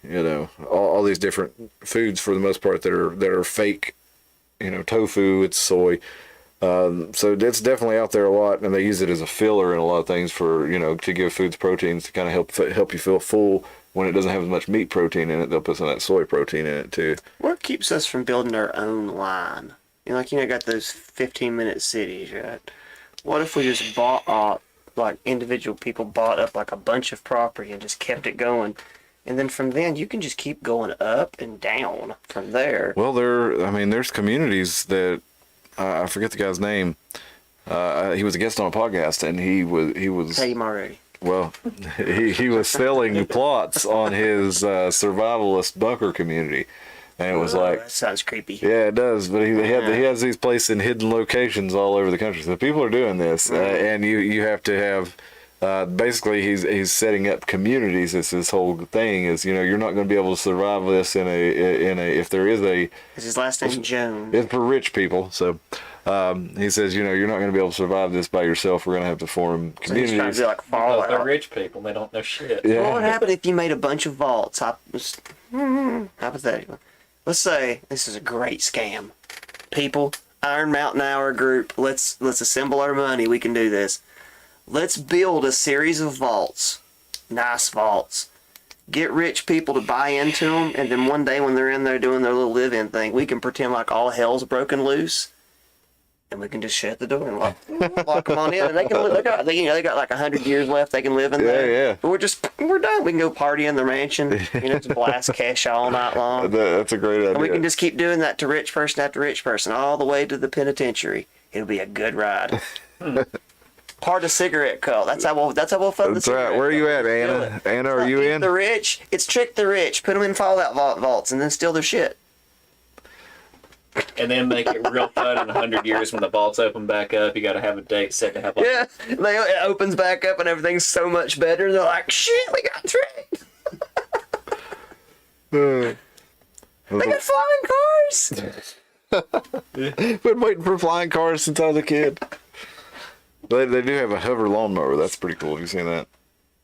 All these different foods for the most part that are fake. Tofu, it's soy. So it's definitely out there a lot, and they use it as a filler in a lot of things for to give foods proteins to kind of help you feel full when it doesn't have as much meat protein in it. They'll put some of that soy protein in it too. What keeps us from building our own line? Got those 15-minute cities, right? What if we just bought individual people bought up like a bunch of property and just kept it going? And then from then, you can just keep going up and down from there. Well, there's communities that, I forget the guy's name. He was a guest on a podcast, and he was. Tell him already. Well, he was selling plots on his survivalist bunker community, and it was that sounds creepy. Yeah, it does. But he has these places in hidden locations all over the country. So people are doing this, and you have to have. Basically, he's setting up communities. It's this whole thing is you're not going to be able to survive this in a if there is a. Is his last name Jones? It's for rich people. So he says you're not going to be able to survive this by yourself. We're going to have to form communities. So he's trying to do like Fallout. They're rich people. They don't know shit. Yeah. What would happen if you made a bunch of vaults? Hypothetically, let's say this is a great scam. People, Iron Mountain Hour group. Let's assemble our money. We can do this. Let's build a series of vaults, nice vaults. Get rich people to buy into them, and then one day when they're in there doing their little live-in thing, we can pretend like all hell's broken loose, and we can just shut the door and lock them on in, and they can live. They got like 100 years left. They can live in there. Yeah. But we're done. We can go party in the mansion. Just blast cash all night long. That's a great idea. And we can just keep doing that to rich person after rich person all the way to the penitentiary. It'll be a good ride. Part of cigarette cult. That's how we'll fund the That's right. Where are you at, Anna? Anna, are you in? The rich. It's trick the rich. Put them in Fallout vaults and then steal their shit. And then make it real fun in 100 years when the vaults open back up. You got to have a date set to have. It opens back up and everything's so much better. They're like, shit, we got tricked. They got flying cars. Been waiting for flying cars since I was a kid. They do have a hover lawnmower. That's pretty cool. Have you seen that?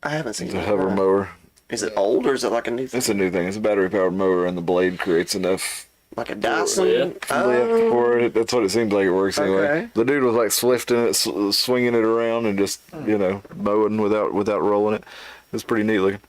I haven't seen It's a that. hover mower. Is it old or is it like a new thing? It's a new thing. It's a battery-powered mower, and the blade creates enough Like a Dyson? lift for it. That's what it seems like it works anyway. Okay. The dude was like swifting it, swinging it around, and just mowing without rolling it. It's pretty neat looking.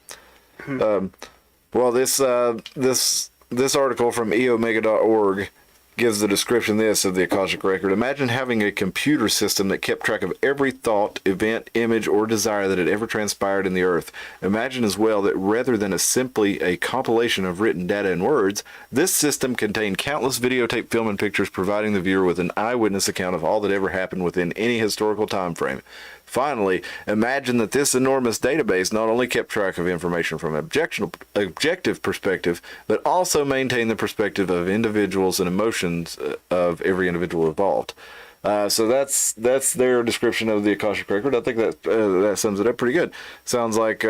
Well, this article from eomega.org gives the description of the Akashic Record. Imagine having a computer system that kept track of every thought, event, image, or desire that had ever transpired in the earth. Imagine as well that rather than simply a compilation of written data and words, this system contained countless videotape, film, and pictures, providing the viewer with an eyewitness account of all that ever happened within any historical time frame. Finally, imagine that this enormous database not only kept track of information from an objective perspective, but also maintained the perspective of individuals and emotions of every individual involved. So that's their description of the Akashic Record. I think that sums it up pretty good. Sounds like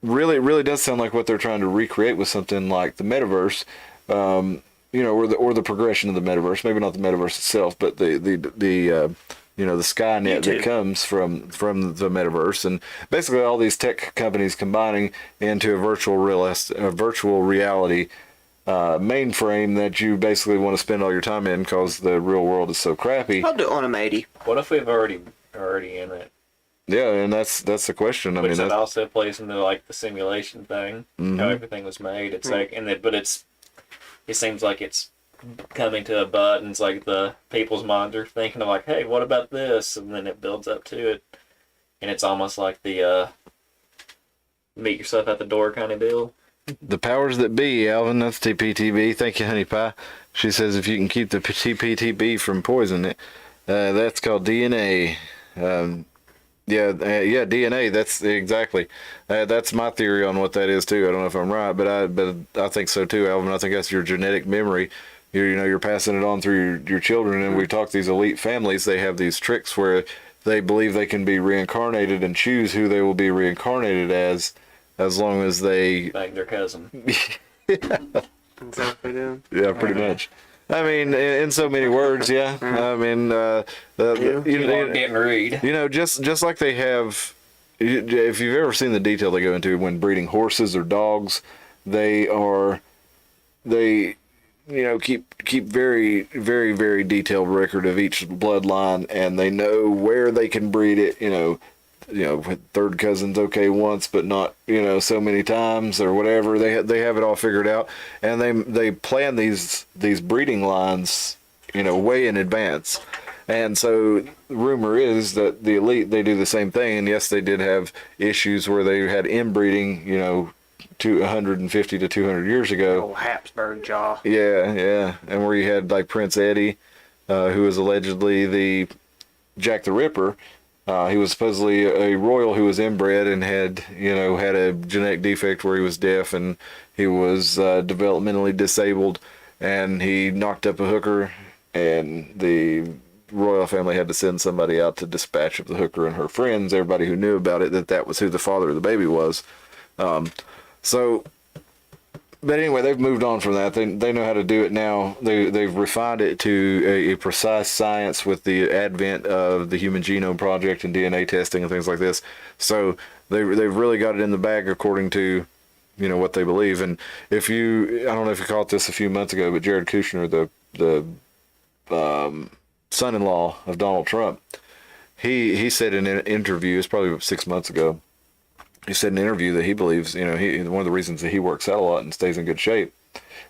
really does sound like what they're trying to recreate with something like the metaverse, or the progression of the metaverse. Maybe not the metaverse itself, but the Skynet that comes from the metaverse, and basically all these tech companies combining into a virtual reality mainframe that you basically want to spend all your time in because the real world is so crappy. I'll do it on a matey. What if we've already in it? Yeah, and that's the question. Which that also plays into like the simulation thing, how everything was made. It's like, it seems like it's coming to a butt, and it's like the people's minds are thinking of like, hey, what about this? And then it builds up to it, and it's almost like the meet yourself at the door kind of deal. The powers that be, Alvin. That's TPTB. Thank you, honey pie. She says if you can keep the TPTB from poisoning it, that's called DNA. DNA. That's exactly. That's my theory on what that is too. I don't know if I'm right, but I think so too, Alvin. I think that's your genetic memory. You're passing it on through your children, and we talk these elite families. They have these tricks where they believe they can be reincarnated and choose who they will be reincarnated as long as they bang their cousin. Is that what they do? Yeah, pretty much. I mean, in so many words, yeah. I mean, Getting read. Just like they have. If you've ever seen the detail they go into when breeding horses or dogs, they keep very, very, very detailed record of each bloodline, and they know where they can breed it. Third cousin's okay once, but not so many times or whatever. They have it all figured out, and they plan these breeding lines way in advance. And so the rumor is that the elite, they do the same thing. And yes, they did have issues where they had inbreeding, 150 to 200 years ago. Oh, Habsburg jaw. Yeah. And where you had like Prince Eddie, who was allegedly the Jack the Ripper. He was supposedly a royal who was inbred and had a genetic defect where he was deaf and he was developmentally disabled, and he knocked up a hooker, and the royal family had to send somebody out to dispatch of the hooker and her friends, everybody who knew about it, that was who the father of the baby was. But anyway, they've moved on from that. They know how to do it now. They've refined it to a precise science with the advent of the Human Genome Project and DNA testing and things like this. So they've really got it in the bag according to what they believe. And I don't know if you caught this a few months ago, but Jared Kushner, the son-in-law of Donald Trump, he said in an interview, it's probably 6 months ago, he said in an interview that he believes, one of the reasons that he works out a lot and stays in good shape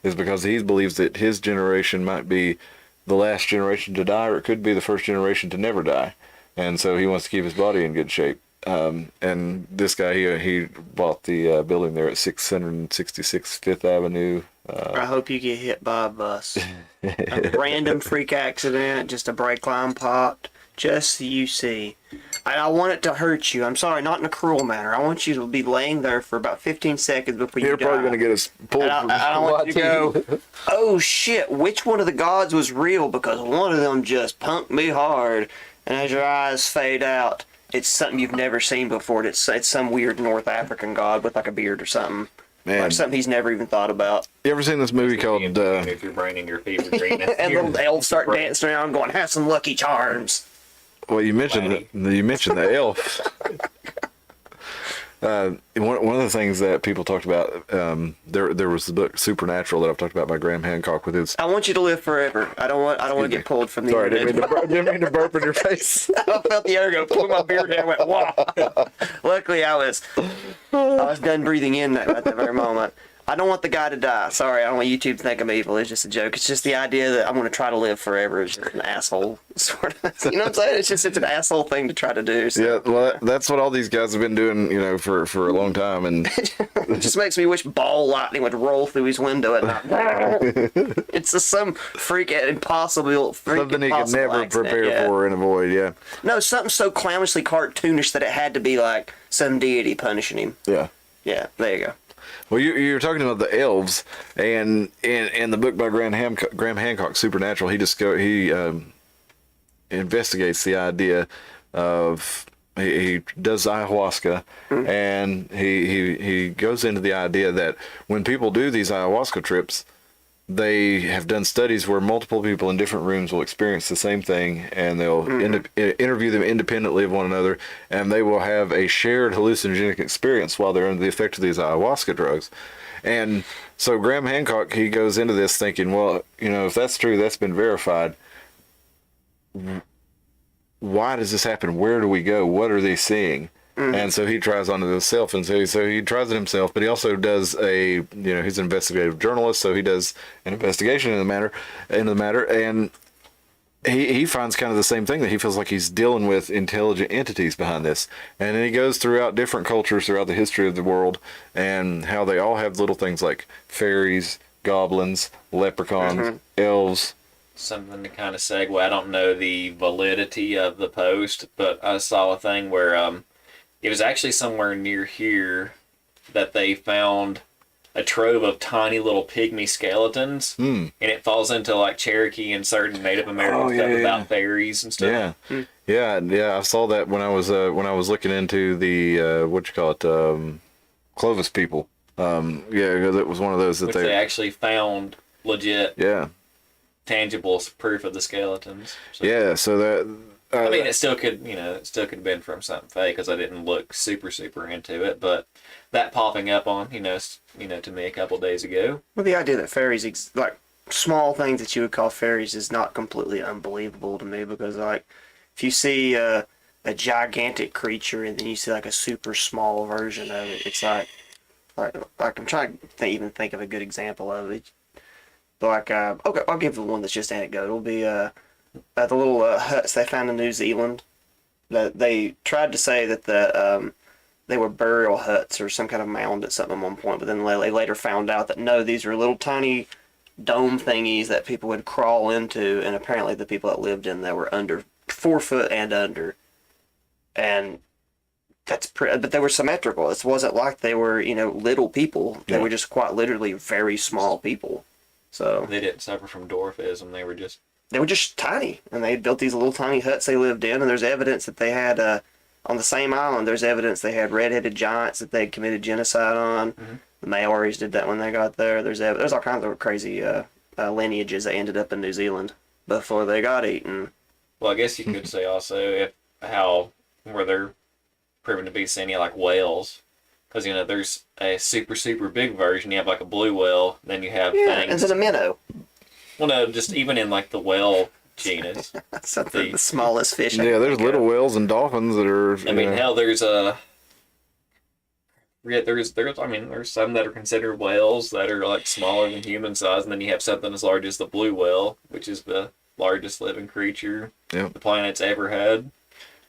is because he believes that his generation might be the last generation to die, or it could be the first generation to never die. And so he wants to keep his body in good shape. And this guy, he bought the building there at 666 Fifth Avenue. I hope you get hit by a bus. A random freak accident, just a brake line popped, just so you see. I want it to hurt you. I'm sorry, not in a cruel manner. I want you to be laying there for about 15 seconds before you die. You're probably going to get us pulled. I don't want you to go, oh shit, which one of the gods was real? Because one of them just punked me hard. And as your eyes fade out, it's something you've never seen before. It's some weird North African god with like a beard or something. Man. Like something he's never even thought about. You ever seen this movie called... If your brain and your feet were green. And the elves start dancing around going, have some Lucky Charms. Well, you mentioned the elf. One of the things that people talked about, there was the book Supernatural that I've talked about by Graham Hancock with his. I want you to live forever. I don't want to get pulled from the. Sorry, didn't mean to burp in your face. I felt the air go pull my beard down. Went wow. Luckily, I was done breathing in that at that very moment. I don't want the guy to die. Sorry, I don't want YouTube to think I'm evil. It's just a joke. It's just the idea that I'm going to try to live forever is just an asshole sort of. You know what I'm saying? It's an asshole thing to try to do. So. Yeah, well, that's what all these guys have been doing, for a long time, and It just makes me wish ball lightning would roll through his window at night. It's just some freak impossible, something he could never accident, prepare yeah. for and avoid. Yeah, No, something so clownishly cartoonish that it had to be like some deity punishing him. yeah. Yeah, there you go. Well, you're talking about the elves, and in the book by Graham Hancock, Supernatural, he investigates the idea of he does ayahuasca, and he goes into the idea that when people do these ayahuasca trips, they have done studies where multiple people in different rooms will experience the same thing, and they'll interview them independently of one another, and they will have a shared hallucinogenic experience while they're under the effect of these ayahuasca drugs. And so Graham Hancock, he goes into this thinking, well, if that's true, that's been verified. Why does this happen? Where do we go? What are they seeing? And so he tries on it himself, and so he tries it himself, but he also does he's an investigative journalist, so he does an investigation into the matter, and he finds kind of the same thing, that he feels like he's dealing with intelligent entities behind this. And then he goes throughout different cultures throughout the history of the world, and how they all have little things like fairies, goblins, leprechauns, elves. Something to kind of segue. I don't know the validity of the post, but I saw a thing where it was actually somewhere near here that they found a trove of tiny little pygmy skeletons, and it falls into like Cherokee and certain Native American stuff about fairies and stuff. Yeah. I saw that when I was looking into the Clovis people. Because it was one of those that Which they actually found legit, tangible proof of the skeletons. So. Yeah. So that. I mean, it still could have been from something fake because I didn't look super into it, but that popping up on, to me a couple days ago. Well, the idea that fairies, like small things that you would call fairies, is not completely unbelievable to me, because like if you see a gigantic creature and then you see like a super small version of it, it's like I'm trying to even think of a good example of it. Like okay, I'll give the one that's just anecdotal. It'll be the little huts they found in New Zealand. That they tried to say that they were burial huts or some kind of mound at something at one point, but then they later found out that no, these are little tiny dome thingies that people would crawl into, and apparently the people that lived in there were under 4 foot and under, and but they were symmetrical. It wasn't like they were little people. They were just quite literally very small people. So they didn't suffer from dwarfism. They were just tiny, and they built these little tiny huts they lived in, and there's evidence that they had on the same island, there's evidence they had red-headed giants that they'd committed genocide on. Mm-hmm. The Maoris did that when they got there. There's all kinds of crazy lineages that ended up in New Zealand before they got eaten. Well, I guess you could say also where they're proven to be sentient, like whales. Because, there's a super, super big version. You have like a blue whale, then you have things. And then a minnow. Well, no, just even in like the whale genus. That's the smallest fish. Yeah, there's little whales and dolphins that are. I mean, hell, there's some that are considered whales that are like smaller than human size, and then you have something as large as the blue whale, which is the largest living creature the planet's ever had.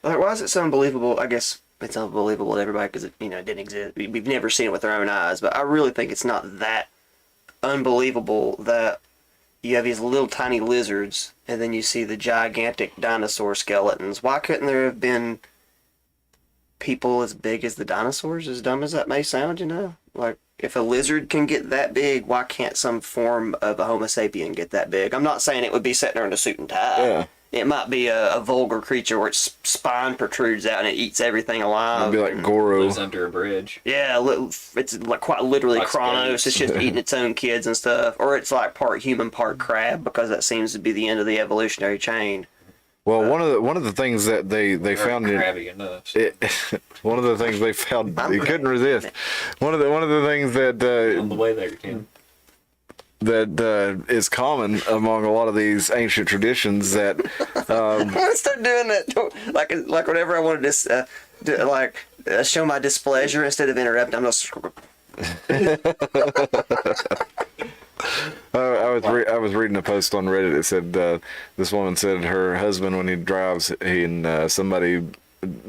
Like, why is it so unbelievable? I guess it's unbelievable to everybody because it didn't exist. We've never seen it with our own eyes, but I really think it's not that unbelievable that you have these little tiny lizards, and then you see the gigantic dinosaur skeletons. Why couldn't there have been people as big as the dinosaurs, as dumb as that may sound, Like, if a lizard can get that big, why can't some form of a Homo sapien get that big? I'm not saying it would be sitting there in a suit and tie. Yeah. It might be a vulgar creature where its spine protrudes out and it eats everything alive. It'd be like Goro. Lives under a bridge. Yeah, it's like quite literally like Kronos. Space. It's just eating its own kids and stuff. Or it's like part human, part crab, because that seems to be the end of the evolutionary chain. Well, one of the things that they found crabby enough. one of the things they found they couldn't resist. One of the things that On the way there, Tim. that is common among a lot of these ancient traditions that I'm gonna start doing that. Like whenever I wanted to show my displeasure instead of interrupt, I'm just I was reading a post on Reddit that said this woman said her husband, when he drives and somebody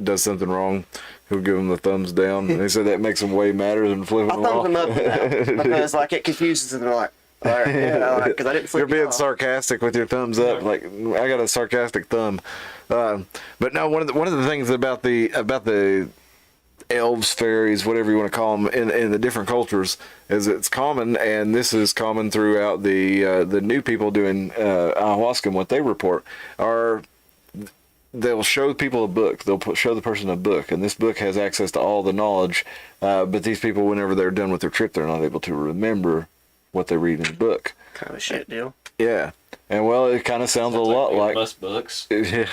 does something wrong, he'll give him the thumbs down. And he said that makes him way madder than flipping I'll them off. thumbs them up now because like it confuses them. They're like, all right, yeah, because I didn't flip You're you being off. sarcastic with your thumbs up. Like, I got a sarcastic thumb. But no, one of the things about the elves, fairies, whatever you want to call them, in the different cultures, is it's common, and this is common throughout the new people doing ayahuasca. And what they report are, they'll show people a book. They'll show the person a book, and this book has access to all the knowledge. But these people, whenever they're done with their trip, they're not able to remember what they read in the book. Kind of a shit deal. Yeah, and well, it kind of sounds a lot like most books. yeah,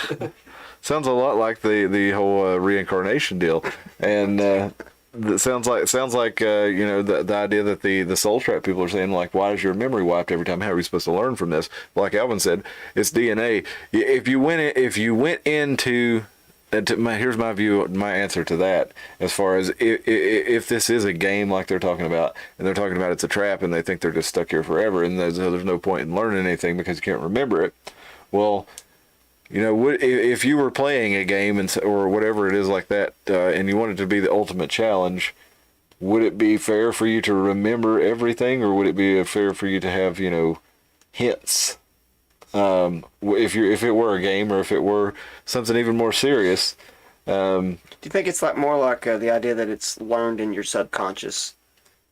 sounds a lot like the whole reincarnation deal, and it sounds like you know, the idea that the soul trap people are saying, like, why is your memory wiped every time? How are we supposed to learn from this? Like Alvin said, it's DNA. If you went into here's my view, my answer to that, as far as if this is a game like they're talking about, and they're talking about it's a trap, and they think they're just stuck here forever, and there's no point in learning anything because you can't remember it. Well, you know, if you were playing a game or whatever it is like that, and you wanted to be the ultimate challenge, would it be fair for you to remember everything, or would it be fair for you to have, you know, hints? If it were a game, or if it were something even more serious. Do you think it's like more like the idea that it's learned in your subconscious?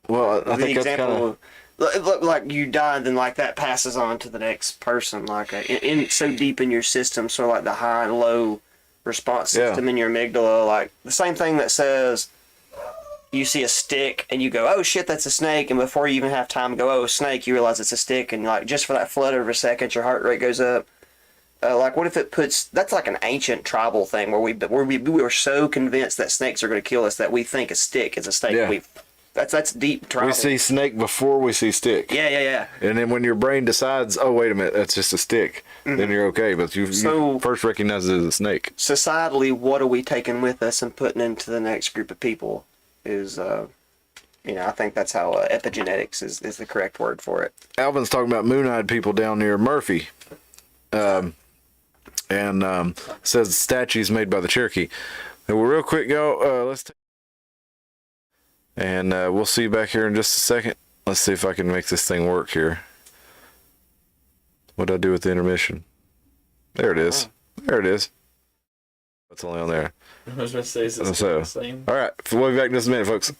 Well, I The think that's kind of. look like you die, and then like that passes on to the next person, like in so deep in your system, sort of like the high and low response system in your amygdala, like the same thing that says you see a stick and you go, oh shit, that's a snake, and before you even have time to go, oh, snake, you realize it's a stick, and like just for that flutter of a second, your heart rate goes up. Like, what if it puts? That's like an ancient tribal thing where we were so convinced that snakes are going to kill us that we think a stick is a snake. Yeah. That's deep tribal. We see snake before we see stick. Yeah. And then when your brain decides, oh, wait a minute, that's just a stick, then you're okay. But you first recognize it as a snake. Societally, what are we taking with us and putting into the next group of people? Is you know, I think that's how epigenetics is the correct word for it. Alvin's talking about moon-eyed people down near Murphy. And says statues made by the Cherokee. And we'll real quick go. And we'll see you back here in just a second. Let's see if I can make this thing work here. What'd I do with the intermission? There it is. There it is. It's only on there. I was going to say, is this So, the same? all right. We'll be back in just a minute, folks.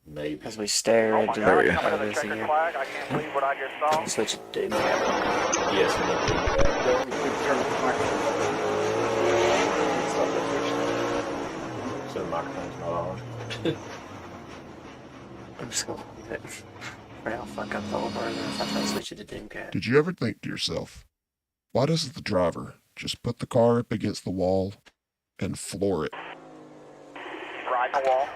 Maybe. As we stare into There we the go. this again. I can't believe what I just saw. Such a dude. Yes, we need to do that. So the microphone's not on. I'm just gonna leave it. I'll fuck up the whole burner if I try to switch it to Doomcat. Did you ever think to yourself, why doesn't the driver just put the car up against the wall and floor it? Right in the wall.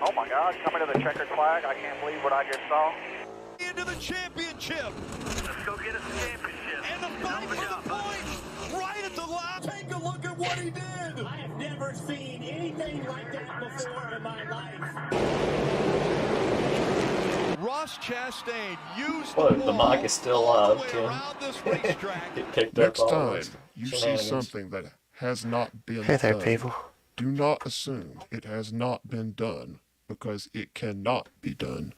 Oh my God, coming to the checkered flag. I can't believe what I just saw. Into the championship. Let's go get us a championship. And the fight for the points right at the line. Take a look at what he did. I have never seen anything like that before in my life. Ross Chastain used Whoa, the wall mic is still all the live, way Tim. around this racetrack. Get picked Next up all time those you see shenanigans. something that has not been Hey there, done, people. do not assume it has not been done, because it cannot be done.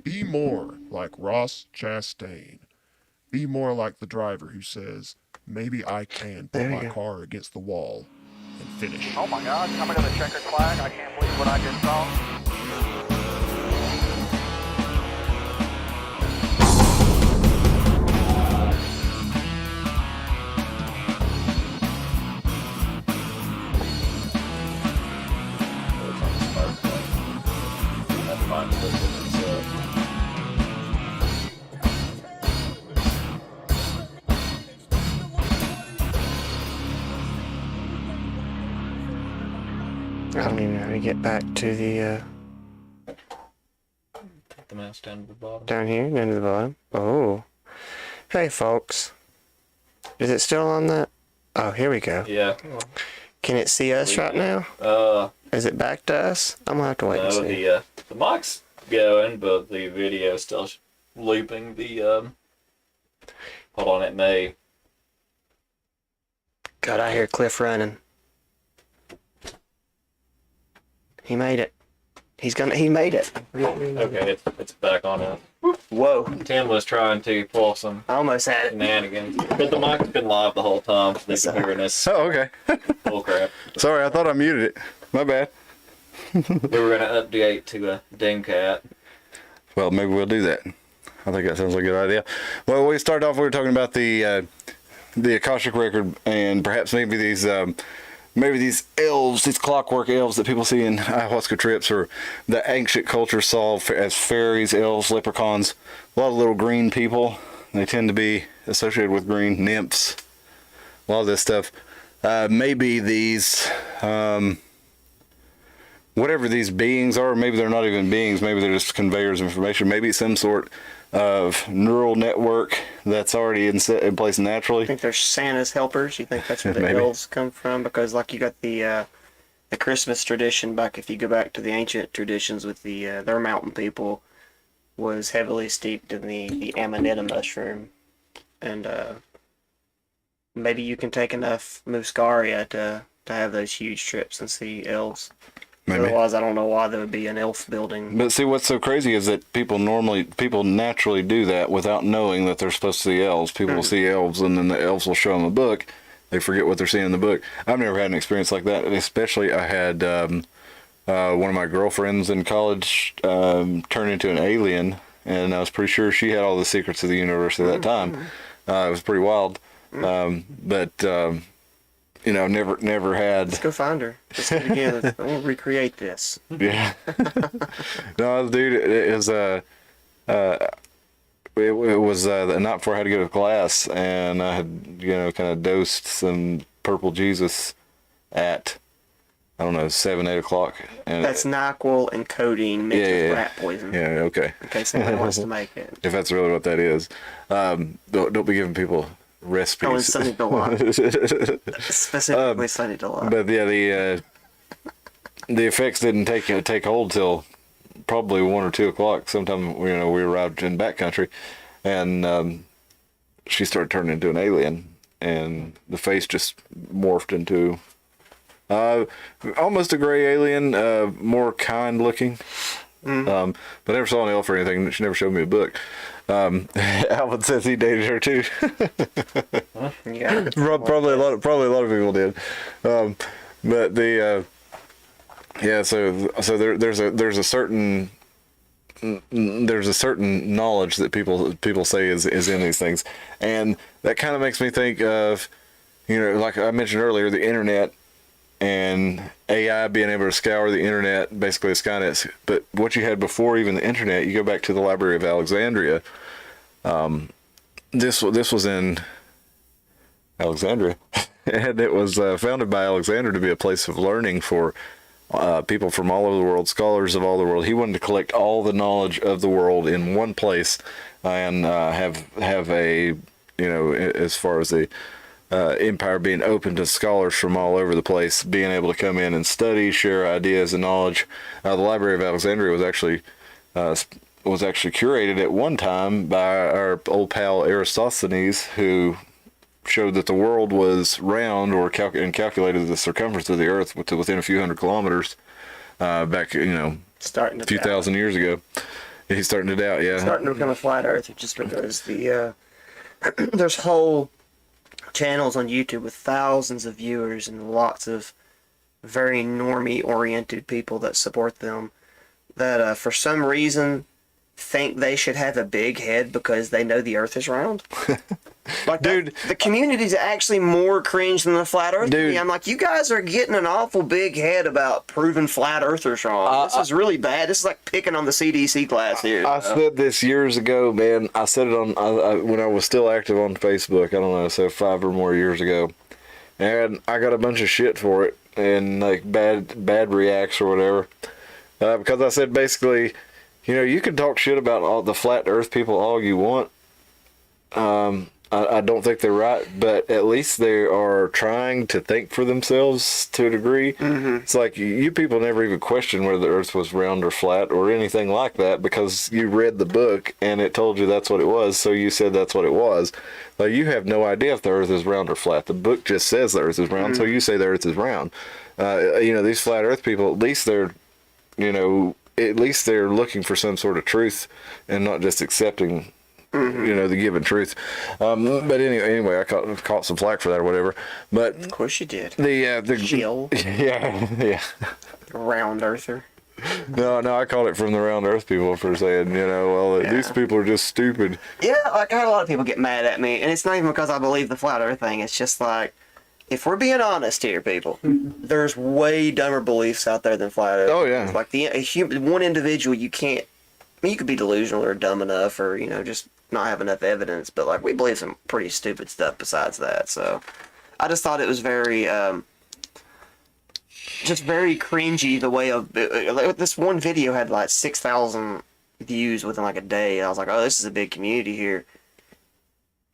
Be more like Ross Chastain. Be more like the driver who says, maybe I can put There you my go. car against the wall and finish. Oh my God, coming to the checkered flag. I can't believe what I just saw. It's on the smartphone. That's fine to look at itself. I don't even know how to get back to the Take the mouse down to the bottom. down here, down to the bottom. Oh, hey folks, is it still on that? Oh, here we go. Yeah. Can it see us right now? Is it back to us? I'm gonna have to wait and No, see. the mic's going, but the video's still looping. Hold on, it may. God, I hear Cliff running. He made it. He made it. Okay, it's back on it. Whoa. Tim was trying to pull some I almost had it. shenanigans, but the mic's been live the whole time, so they've been hearing this Oh, okay. bull crap. Sorry, I thought I muted it. My bad. We were gonna update to a Doomcat. Well, maybe we'll do that. I think that sounds like a good idea. Well, we started off. We were talking about the Akashic record, and perhaps maybe these elves, these clockwork elves that people see in ayahuasca trips, or the ancient culture saw as fairies, elves, leprechauns. A lot of little green people. They tend to be associated with green nymphs. A lot of this stuff. Maybe these. Whatever these beings are, maybe they're not even beings, maybe they're just conveyors of information, maybe some sort of neural network that's already in place naturally. I think they're Santa's helpers. You think that's where the Maybe. elves come from? Because like you got the Christmas tradition back, if you go back to the ancient traditions with their mountain people, was heavily steeped in the amanita mushroom. And maybe you can take enough muscaria to have those huge trips and see elves. Maybe. Otherwise, I don't know why there would be an elf building. But see, what's so crazy is that people naturally do that without knowing that they're supposed to see elves. People will see elves, and then the elves will show them a book. They forget what they're seeing in the book. I've never had an experience like that. And especially, I had one of my girlfriends in college turn into an alien, and I was pretty sure she had all the secrets of the universe at that time. It was pretty wild. Never had. Let's go find her. Let's get together. We'll recreate this. Yeah. No, dude, it was the night before I had to go to class, and I had kind of dosed some purple Jesus at 7, 8 o'clock. And That's NyQuil and codeine mixed with rat poison. Yeah, okay. In case somebody wants to make it. If that's really what that is, don't be giving people recipes. Oh, and Sunny Delight. Specifically Sunny Delight. But yeah, the effects didn't take hold till probably 1 or 2 o'clock. Sometime we arrived in backcountry, and she started turning into an alien, and the face just morphed into almost a gray alien, more kind looking. But I never saw an elf or anything. She never showed me a book. Alvin says he dated her too. Yeah. Probably a lot of people did. But the so there's a certain knowledge that people say is in these things, and that kind of makes me think of like I mentioned earlier, the internet and AI being able to scour the internet, basically a Skynet. But what you had before even the internet, you go back to the Library of Alexandria. This was in Alexandria, and it was founded by Alexander to be a place of learning for people from all over the world, scholars of all the world. He wanted to collect all the knowledge of the world in one place, and have a as far as the empire being open to scholars from all over the place, being able to come in and study, share ideas and knowledge. The Library of Alexandria was actually curated at one time by our old pal Aristophanes, who showed that the world was round, or calculated the circumference of the Earth to within a few hundred kilometers back, Starting to a few doubt. thousand years ago. He's starting to doubt, yeah. Starting to become a flat earther just because there's whole channels on YouTube with thousands of viewers and lots of very normie oriented people that support them that for some reason think they should have a big head because they know the earth is round. Like, Dude. the community's actually more cringe than the flat earth community. Dude. I'm like, you guys are getting an awful big head about proving flat earthers wrong. This is really bad. This is like picking on the CDC class here. I said this years ago, man. I said it on when I was still active on Facebook. I don't know, so 5 or more years ago, and I got a bunch of shit for it, and like bad reacts or whatever, because I said basically, you can talk shit about all the flat Earth people all you want. I don't think they're right, but at least they are trying to think for themselves to a degree. Mm-hmm. It's like you people never even questioned whether the Earth was round or flat or anything like that because you read the book and it told you that's what it was, so you said that's what it was. Like, you have no idea if the Earth is round or flat. The book just says the Earth is round, so you say the Earth is round. These flat Earth people, at least they're looking for some sort of truth and not just accepting, the given truth. But anyway, I caught some flack for that or whatever. But Of course you did. the Jill, yeah. round earther. No, I caught it from the round Earth people for saying, these people are just stupid. Yeah, like I had a lot of people get mad at me, and it's not even because I believe the flat Earth thing. It's just like, if we're being honest here, people, there's way dumber beliefs out there than flat Earth. Oh, yeah. Like one individual, you can't. I mean, you could be delusional or dumb enough, or just not have enough evidence. But like, we believe some pretty stupid stuff besides that. So, I just thought it was very, just very cringy the way of this one video had like 6,000 views within like a day. And I was like, oh, this is a big community here.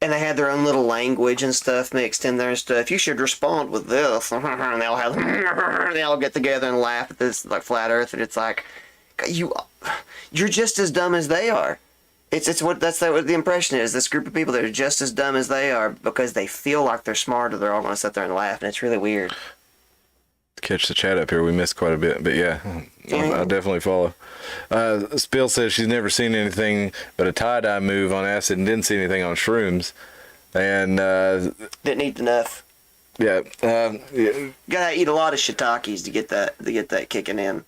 And they had their own little language and stuff mixed in there and stuff. You should respond with this. And they all get together and laugh at this like flat Earth. And it's like, you're just as dumb as they are. That's what the impression is. This group of people that are just as dumb as they are because they feel like they're smarter. They're all going to sit there and laugh, and it's really weird. Catch the chat up here. We missed quite a bit, but yeah, I definitely follow. Spill says she's never seen anything but a tie-dye move on acid and didn't see anything on shrooms. And didn't eat enough. Yeah, Gotta eat a lot of shiitakes to get that kicking in.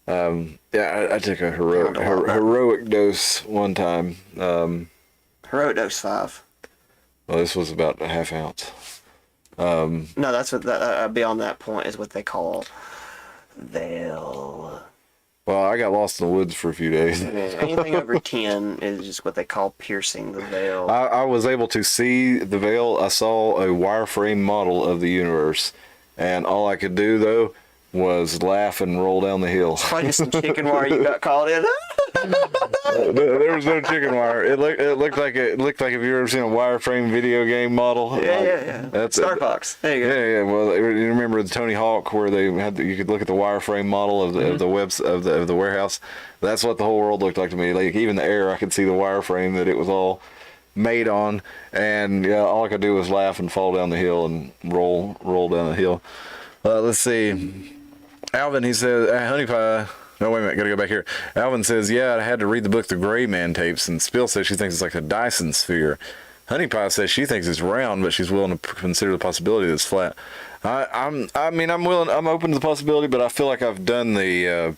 I took a heroic dose one time. Heroic dose 5. Well, this was about a half ounce. No, that's what beyond that point is what they call veil. Well, I got lost in the woods for a few days. Anything over 10 is just what they call piercing the veil. I was able to see the veil. I saw a wireframe model of the universe, and all I could do though was laugh and roll down the hill. Probably just some chicken wire you got caught in. There was no chicken wire. It looked like if you ever seen a wireframe video game model. Yeah. That's Star Fox. There you go. Yeah. Well, you remember the Tony Hawk where they had you could look at the wireframe model of the webs of the warehouse. That's what the whole world looked like to me. Like even the air, I could see the wireframe that it was all made on, and all I could do was laugh and fall down the hill and roll down the hill. Let's see. Alvin, he says, Honey Pie. No, wait a minute, gotta go back here. Alvin says, I had to read the book, The Gray Man Tapes, and Spill says she thinks it's like a Dyson sphere. Honey Pie says she thinks it's round, but she's willing to consider the possibility that it's flat. I'm open to the possibility, but I feel like I've done the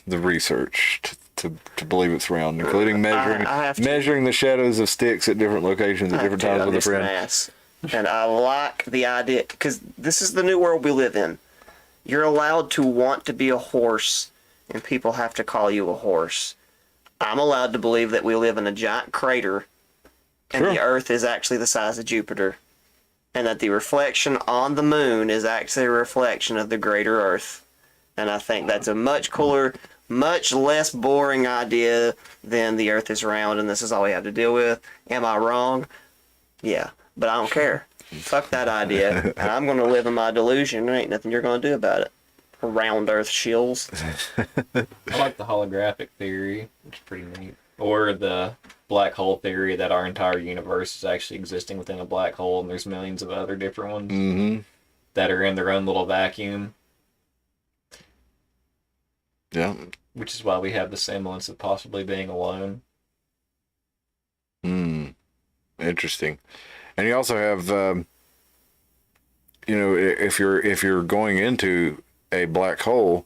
research to believe it's round, including measuring the shadows of sticks at different locations at different times with a friend. And I like the idea, because this is the new world we live in. You're allowed to want to be a horse, and people have to call you a horse. I'm allowed to believe that we live in a giant crater, and the Earth is actually the size of Jupiter, and that the reflection on the moon is actually a reflection of the greater Earth. And I think that's a much cooler, much less boring idea than the Earth is round, and this is all we have to deal with. Am I wrong? Yeah. But I don't care. Fuck that idea. And I'm going to live in my delusion. There ain't nothing you're going to do about it. Round Earth shills. I like the holographic theory, which is pretty neat. Or the black hole theory that our entire universe is actually existing within a black hole, and there's millions of other different ones that are in their own little vacuum. Yeah. Which is why we have the semblance of possibly being alone. Interesting. And you also have, if you're going into a black hole,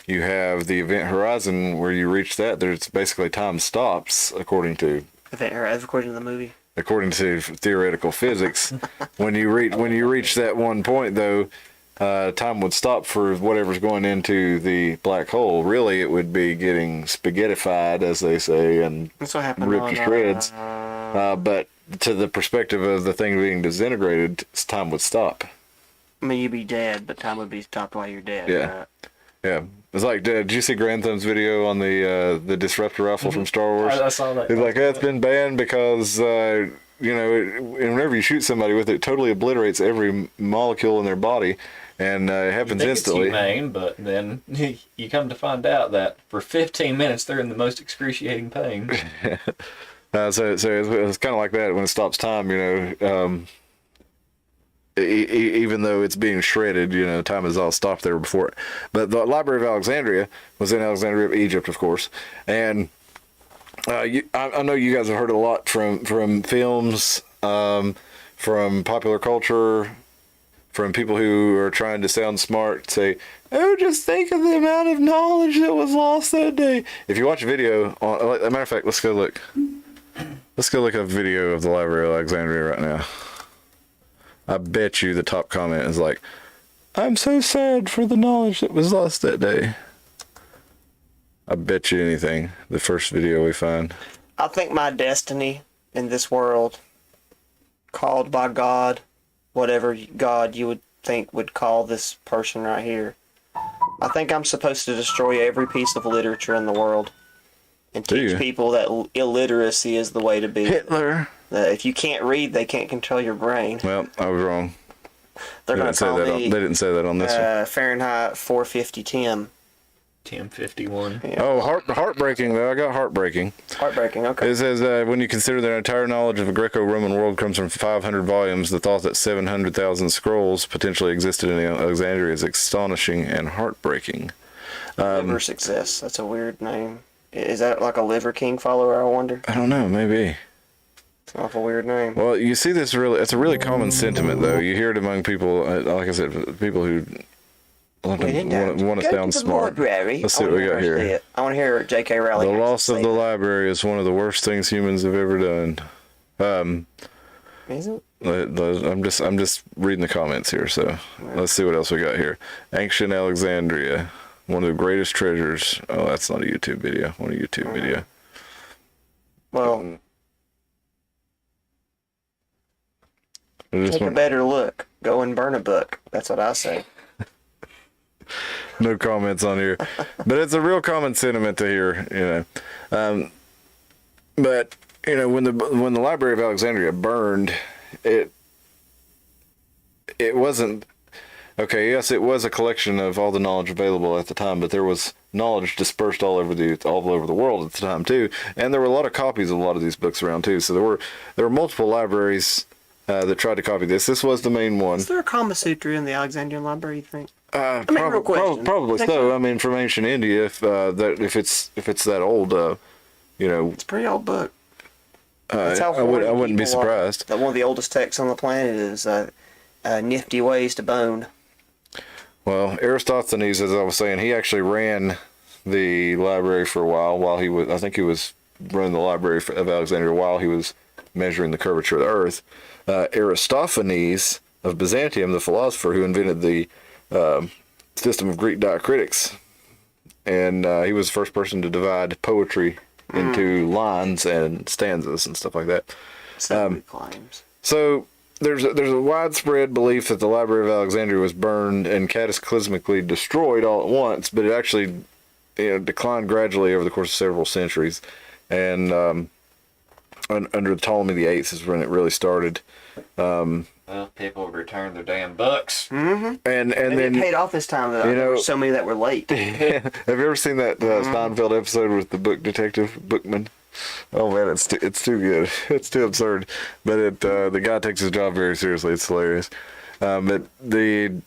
you have the event horizon where you reach that. There's basically time stops according to the movie. According to theoretical physics, when you reach that one point though, time would stop for whatever's going into the black hole. Really, it would be getting spaghettified, as they say, and that's what happened ripped to shreds. But to the perspective of the thing being disintegrated, time would stop. I mean, you'd be dead, but time would be stopped while you're dead. Yeah. Right? Yeah. It's like, did you see Grantham's video on the disruptor rifle from Star Wars? I saw that. He's like, it's been banned because whenever you shoot somebody with it, it totally obliterates every molecule in their body, and it happens think instantly. It's humane, but then you come to find out that for 15 minutes they're in the most excruciating pain. So it's kind of like that when it stops time, even though it's being shredded, time is all stopped there before it. But the Library of Alexandria was in Alexandria, Egypt, of course. And I know you guys have heard it a lot from films, from popular culture, from people who are trying to sound smart, say, oh, just think of the amount of knowledge that was lost that day. If you watch a video, as a matter of fact, let's go look at a video of the Library of Alexandria right now. I bet you the top comment is like, I'm so sad for the knowledge that was lost that day. I bet you anything, the first video we find. I think my destiny in this world, called by God, whatever God you would think would call this person right here, I think I'm supposed to destroy every piece of literature in the world and teach people that illiteracy is the way to be. Hitler. If you can't read, they can't control your brain. Well, I was wrong. They're going to call me. They didn't say that on this one. Fahrenheit 450 Tim. Tim 51. Yeah. Oh, heartbreaking though. I got heartbreaking. Heartbreaking. Okay. It says when you consider their entire knowledge of the Greco-Roman world comes from 500 volumes, the thought that 700,000 scrolls potentially existed in Alexandria is astonishing and heartbreaking. Liver Success. That's a weird name. Is that like a Liver King follower? I wonder. I don't know. Maybe. It's an awful weird name. Well, you see this it's a really common sentiment though. You hear it among people, like I said, people who want to sound smart. Let's see what we got here. I want to hear J.K. Rowling. The loss of the library is one of the worst things humans have ever done. Is it? I'm just reading the comments here, so let's see what else we got here. Ancient Alexandria, one of the greatest treasures. Oh, that's not a YouTube video. One a YouTube video. Well, take a better look. Go and burn a book. That's what I say. No comments on here, but it's a real common sentiment to hear, but when the Library of Alexandria burned, it wasn't okay. Yes, it was a collection of all the knowledge available at the time, but there was knowledge dispersed all over the world at the time too, and there were a lot of copies of a lot of these books around too. So there were multiple libraries that tried to copy this. This was the main one. Is there a Kama Sutra in the Alexandrian Library, you think? Probably so. I mean, from ancient India, if it's that old, it's a pretty old book. That's how I wouldn't be surprised. That one of the oldest texts on the planet is "Nifty Ways to Bone." Well, Aristophanes, as I was saying, he actually ran the library for a while he was running the Library of Alexandria while he was measuring the curvature of the Earth. Aristophanes of Byzantium, the philosopher who invented the system of Greek diacritics, and he was the first person to divide poetry into lines and stanzas and stuff like that. Claims. So there's a widespread belief that the Library of Alexandria was burned and cataclysmically destroyed all at once, but it actually declined gradually over the course of several centuries, and under Ptolemy VIII is when it really started. Well, people returned their damn books. Mm-hmm. And maybe then it paid off this time. There were so many that were late. Have you ever seen that Seinfeld episode with the book detective Bookman? Oh man, it's too good. It's too absurd. But the guy takes his job very seriously. It's hilarious. But the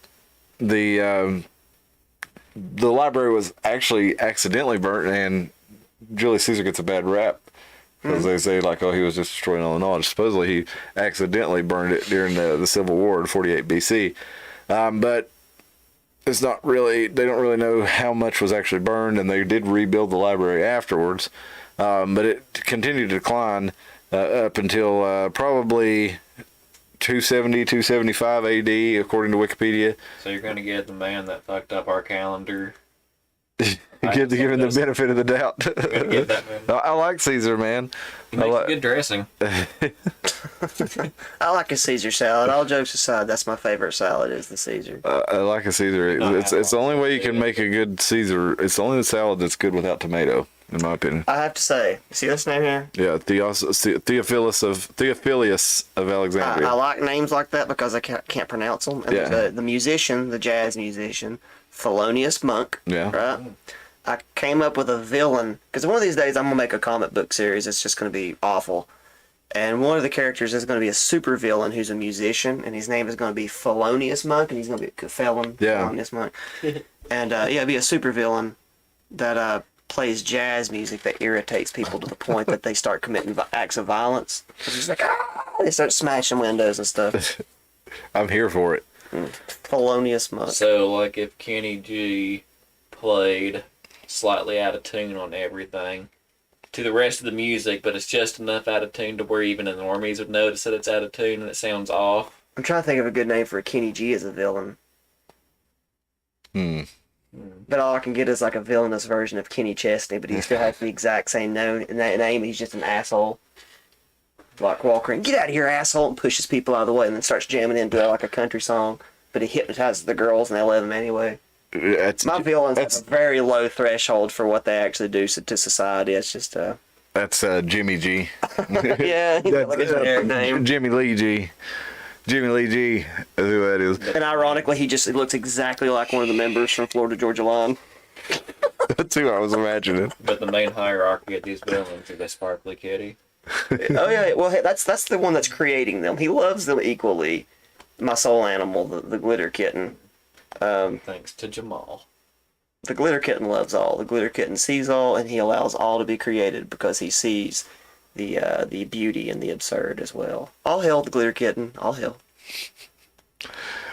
library was actually accidentally burnt, and Julius Caesar gets a bad rap. Because they say, like, oh, he was just destroying all the knowledge. Supposedly, he accidentally burned it during the Civil War in 48 BC. But it's not really, they don't really know how much was actually burned, and they did rebuild the library afterwards. But it continued to decline up until probably 270, 275 AD, according to Wikipedia. So you're going to get the man that fucked up our calendar Give him the benefit of the doubt. Get that, man. I like Caesar, man. He I makes like- good dressing. I like a Caesar salad. All jokes aside, that's my favorite salad is the Caesar. I like a Caesar. It's the only way you can make a good Caesar. It's the only salad that's good without tomato, in my opinion. I have to say, see this name here? Yeah, Theophilus of Alexandria. I like names like that because I can't pronounce them. And Yeah. the musician, the jazz musician, Thelonious Monk. Yeah. Right? I came up with a villain because one of these days I'm going to make a comic book series. It's just going to be awful. And one of the characters is going to be a super villain who's a musician, and his name is going to be Thelonious Monk, and he's going to be a felon. Yeah. Thelonious Monk. And it'd be a super villain that plays jazz music that irritates people to the point that they start committing acts of violence. It's just like, they start smashing windows and stuff. I'm here for it. Thelonious Monk. So, like, if Kenny G played slightly out of tune on everything to the rest of the music, but it's just enough out of tune to where even the normies would notice that it's out of tune and it sounds off. I'm trying to think of a good name for Kenny G as a villain. But all I can get is like a villainous version of Kenny Chesney, but he still has the exact same name. He's just an asshole. Like Walker, and get out of here, asshole, and pushes people out of the way and then starts jamming into like a country song. But he hypnotizes the girls and they love him anyway. My villains have a very low threshold for what they actually do to society. It's just That's Jimmy G. yeah, he's got like a generic name. Jimmy Lee G. Jimmy Lee G is who that is. And ironically, he looks exactly like one of the members from Florida Georgia Line. That's who I was imagining. But the main hierarchy of these villains is the Sparkly Kitty. Oh yeah, well hey, that's the one that's creating them. He loves them equally. My soul animal, the glitter kitten. Thanks to Jamal. The glitter kitten loves all. The glitter kitten sees all, and he allows all to be created because he sees the beauty and the absurd as well. All hail the glitter kitten. All hail.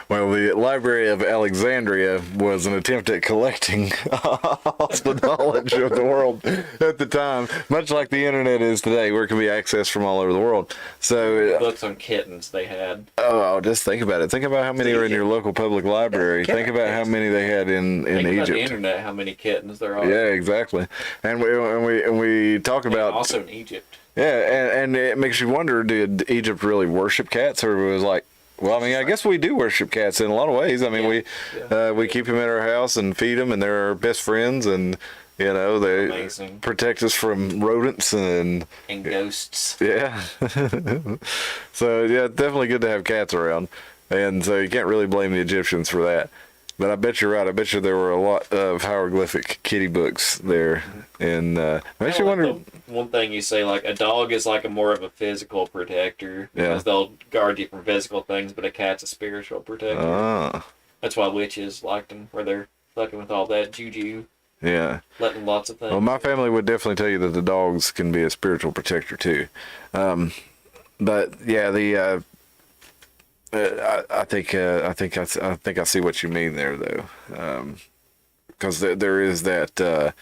Well, the Library of Alexandria was an attempt at collecting all the knowledge of the world at the time, much like the internet is today, where it can be accessed from all over the world. So, Books on kittens they had. just think about it. Think about how many are in your local public library. Think about how many they had in Think about Egypt. the internet, how many kittens there are. Yeah, exactly. And we talk about Also in Egypt. yeah, and it makes you wonder: did Egypt really worship cats, or was it like? Well, I mean, I guess we do worship cats in a lot of ways. I mean, we keep them at our house and feed them, and they're our best friends, and they Amazing. protect us from rodents and ghosts. yeah. So yeah, definitely good to have cats around, and so you can't really blame the Egyptians for that. But I bet you're right. I bet you there were a lot of hieroglyphic kitty books there, and makes you wonder. One thing you say, like, a dog is like a more of a physical protector because they'll guard you from physical things, but a cat's a spiritual protector. That's why witches like them, where they're fucking with all that juju, Yeah. letting lots of things. Well, my family would definitely tell you that the dogs can be a spiritual protector too. But yeah, I think I see what you mean there though, because there is that.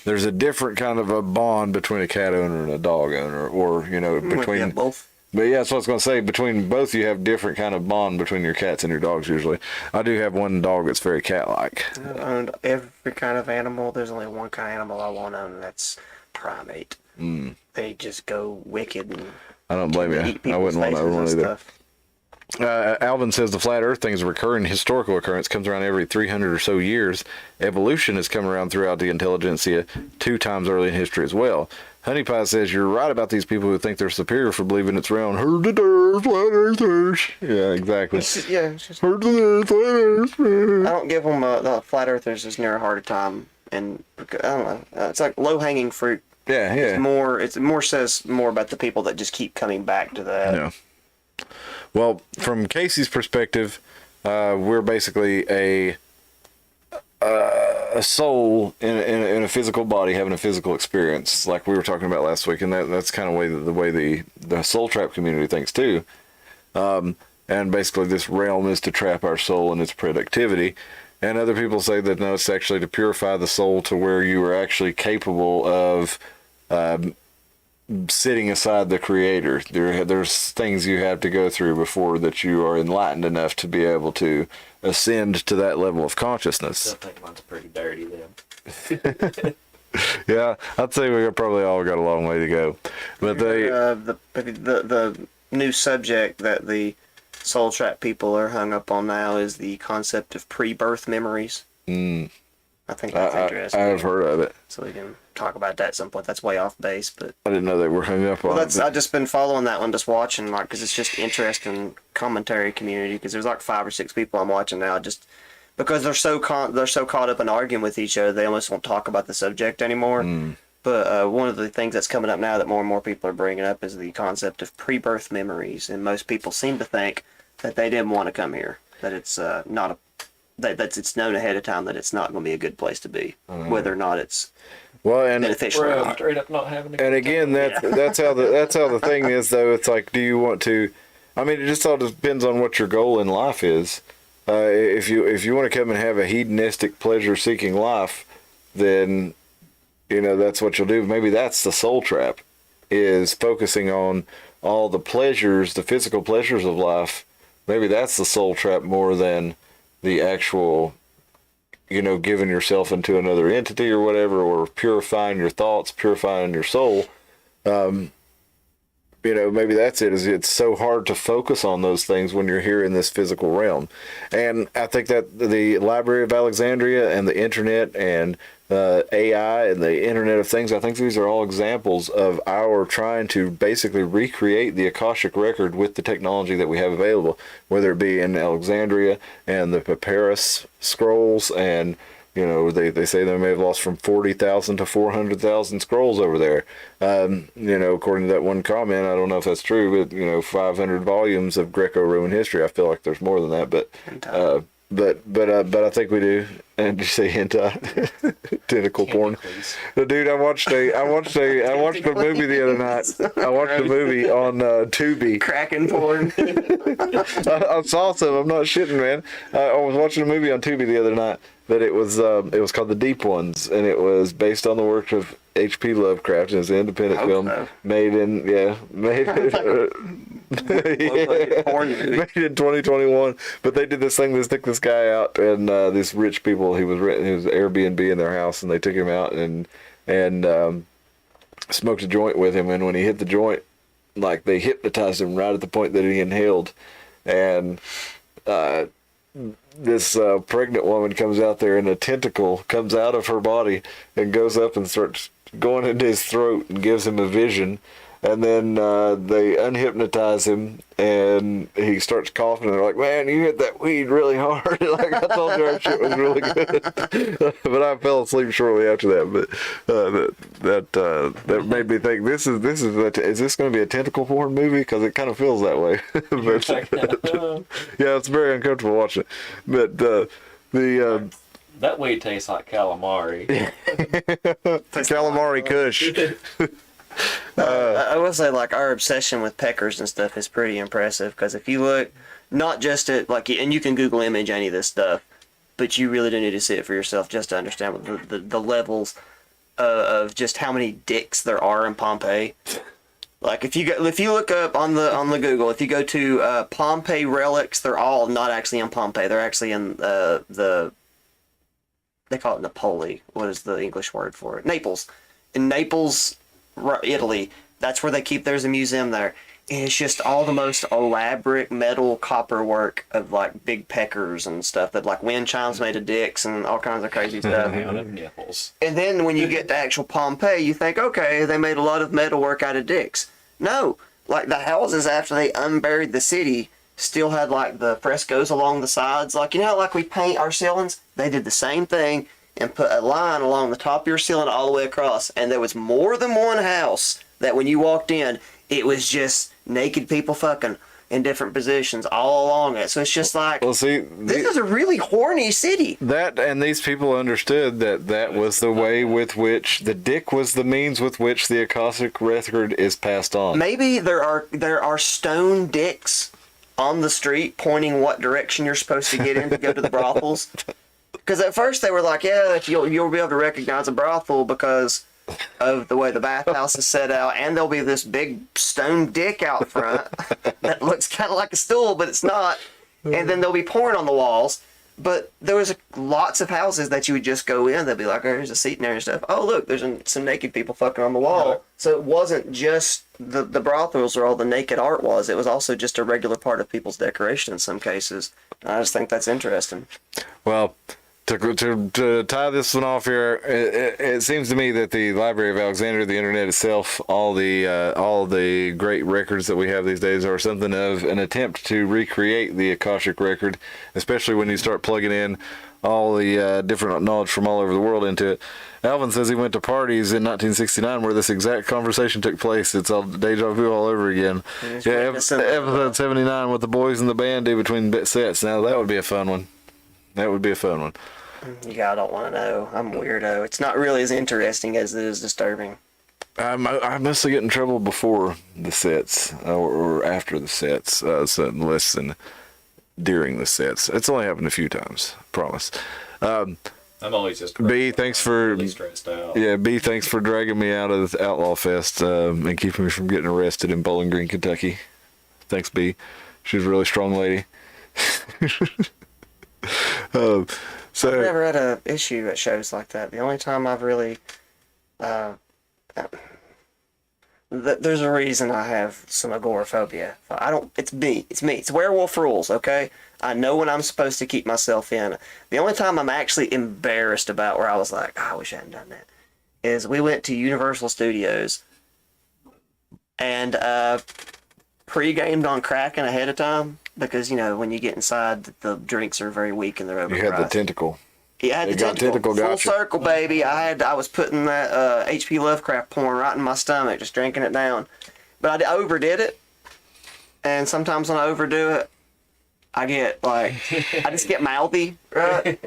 There's a different kind of a bond between a cat owner and a dog owner, or between Yeah, both. But yeah, that's what I was gonna say. Between both, you have different kind of bond between your cats and your dogs. Usually, I do have one dog that's very cat-like. I've owned every kind of animal. There's only one kind of animal I won't own, and that's primate. They just go wicked and I don't blame you. eat I wouldn't want to own one faces and either. stuff. Alvin says the flat earth thing is a recurring historical occurrence, comes around every 300 or so years. Evolution has come around throughout the intelligentsia 2 times early in history as well. Honey Pie says you're right about these people who think they're superior for believing it's round. Heard the dirt, flat earthers. Yeah, exactly. It's just, Heard the dirt, flat earth. I don't give them the flat earthers just near a harder time, and I don't know. It's like low hanging fruit. Yeah, yeah. It more says more about the people that just keep coming back to that. Yeah. Well, from Cayce's perspective, we're basically a soul in a physical body having a physical experience, like we were talking about last week, and that's kind of the way the soul trap community thinks too. And basically, this realm is to trap our soul in its productivity. And other people say that no, it's actually to purify the soul to where you are actually capable of sitting aside the creator. There's things you have to go through before that you are enlightened enough to be able to ascend to that level of consciousness. Still think mine's pretty dirty then. Yeah, I'd say we probably all got a long way to go. But The new subject that the Soul Trap people are hung up on now is the concept of pre-birth memories. I think that's interesting. I've heard of it. So we can talk about that at some point. That's way off base, but I didn't know they were hung up on it. I've just been following that one, just watching, like, because it's just interesting commentary community. Because there's like 5 or 6 people I'm watching now, just because they're so caught up in arguing with each other, they almost won't talk about the subject anymore. But one of the things that's coming up now that more and more people are bringing up is the concept of pre-birth memories, and most people seem to think that they didn't want to come here, that it's not a that it's known ahead of time that it's not going to be a good place to be, whether or not it's beneficial or not. Straight up not having. And again, that's how the thing is, though. It's like, do you want to? I mean, it just all depends on what your goal in life is. If you want to come and have a hedonistic, pleasure-seeking life, then that's what you'll do. Maybe that's the soul trap, is focusing on all the pleasures, the physical pleasures of life. Maybe that's the soul trap more than the actual, giving yourself into another entity or whatever, or purifying your thoughts, purifying your soul. Maybe that's it. Is it's so hard to focus on those things when you're here in this physical realm. And I think that the Library of Alexandria and the internet and AI and the Internet of Things, I think these are all examples of our trying to basically recreate the Akashic record with the technology that we have available, whether it be in Alexandria and the papyrus scrolls, and they say they may have lost from 40,000 to 400,000 scrolls over there. According to that one comment, I don't know if that's true, but 500 volumes of Greco-Roman history. I feel like there's more than that, but I think we do. And you say hentai, tentacle porn. Dude, I watched a movie the other night. I watched a movie on Tubi. Cracking porn. I saw some. I'm not shitting, man. I was watching a movie on Tubi the other night, but it was called The Deep Ones, and it was based on the work of H.P. Lovecraft. And it's an independent film made in 2021. But they did this thing. They took this guy out, and these rich people. He was Airbnb in their house, and they took him out and smoked a joint with him. And when he hit the joint, like, they hypnotized him right at the point that he inhaled, and this pregnant woman comes out there, and a tentacle comes out of her body and goes up and starts going into his throat and gives him a vision. And then they unhypnotize him, and he starts coughing. And they're like, "Man, you hit that weed really hard." Like, I told you, our shit was really good. But I fell asleep shortly after that. But that made me think, is this going to be a tentacle porn movie? Because it kind of feels that way. But, yeah, it's very uncomfortable watching it. But that weed tastes like calamari. Calamari Kush. I will say, like, our obsession with peckers and stuff is pretty impressive, because if you look not just at, like, and you can Google image any of this stuff, but you really do need to see it for yourself just to understand what the levels of just how many dicks there are in Pompeii. Like, if you look up on the Google, if you go to Pompeii relics, they're all not actually in Pompeii. They're actually in they call it Napoli. What is the English word for it? Naples. In Naples, Italy, that's where they keep. There's a museum there, and it's just all the most elaborate metal copper work of, like, big peckers and stuff, that, like, wind chimes made of dicks and all kinds of crazy stuff. And then when you get to actual Pompeii, you think, okay, they made a lot of metal work out of dicks. No, like, the houses after they unburied the city still had, like, the frescoes along the sides, like, like we paint our ceilings. They did the same thing and put a line along the top of your ceiling all the way across. And there was more than one house that when you walked in, it was just naked people fucking in different positions all along it. So it's just like, well, see, this is a really horny city. That, and these people understood that was the way with which the dick was the means with which the Akashic record is passed on. Maybe there are stone dicks on the street pointing what direction you're supposed to get in to go to the brothels. Because at first they were like, yeah, you'll be able to recognize a brothel because of the way the bathhouse is set out, and there'll be this big stone dick out front that looks kind of like a stool, but it's not. And then there'll be porn on the walls. But there was lots of houses that you would just go in. They'd be like, oh, there's a seat in there and stuff. Oh, look, there's some naked people fucking on the wall. So it wasn't just the brothels where all the naked art was. It was also just a regular part of people's decoration in some cases. I just think that's interesting. Well, to tie this one off here, it seems to me that the Library of Alexandria, the internet itself, all the great records that we have these days are something of an attempt to recreate the Akashic record, especially when you start plugging in all the different knowledge from all over the world into it. Alvin says he went to parties in 1969 where this exact conversation took place. It's all deja vu all over again. Yeah, episode 79, what the boys in the band do between sets. Now that would be a fun one. That would be a fun one. Yeah, I don't want to know. I'm a weirdo. It's not really as interesting as it is disturbing. I mostly get in trouble before the sets or after the sets, so less than during the sets. It's only happened a few times, promise. I'm always just B, thanks for really stressed out. Yeah, B, thanks for dragging me out of the Outlaw Fest and keeping me from getting arrested in Bowling Green, Kentucky. Thanks, B. She's a really strong lady. So I've never had an issue at shows like that. The only time I've really, there's a reason I have some agoraphobia. It's me. It's werewolf rules, okay? I know when I'm supposed to keep myself in. The only time I'm actually embarrassed about where I was like, oh, I wish I hadn't done that, is we went to Universal Studios and pre-gamed on Kraken ahead of time. Because, you know, when you get inside, the drinks are very weak and they're overpriced. you had the tentacle. Yeah, I had the tentacle. Full gotcha. circle, baby. I was putting that H.P. Lovecraft porn right in my stomach, just drinking it down. But I overdid it. And sometimes when I overdo it, I get, like, I just get mouthy, right?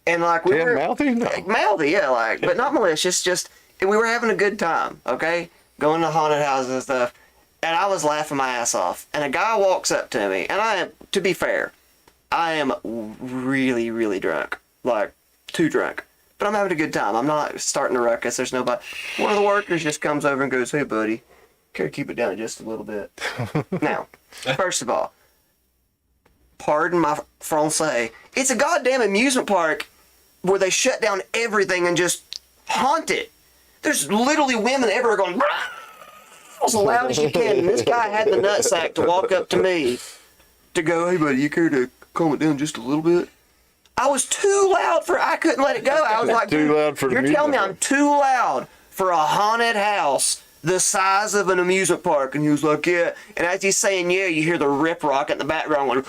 And, like, we were... mouthy? No. Mouthy, yeah, like, but not malicious, just... we were having a good time, okay? Going to haunted houses and stuff. And I was laughing my ass off. And a guy walks up to me. And I am, to be fair, I am really, really drunk. Like, too drunk. But I'm having a good time. I'm not starting a ruckus. There's nobody. One of the workers just comes over and goes, hey, buddy, care to keep it down just a little bit? Now, first of all, pardon my Francais. It's a goddamn amusement park where they shut down everything and just haunt it. There's literally women everywhere going... as loud as you can, and this guy had the nutsack to walk up to me to go, hey buddy, you care to calm it down just a little bit? I was too loud I couldn't let it go. I was like, Too loud for the you're telling me music. I'm too loud for a haunted house the size of an amusement park? And he was like, yeah. And as he's saying, yeah, you hear the rip rock in the background going,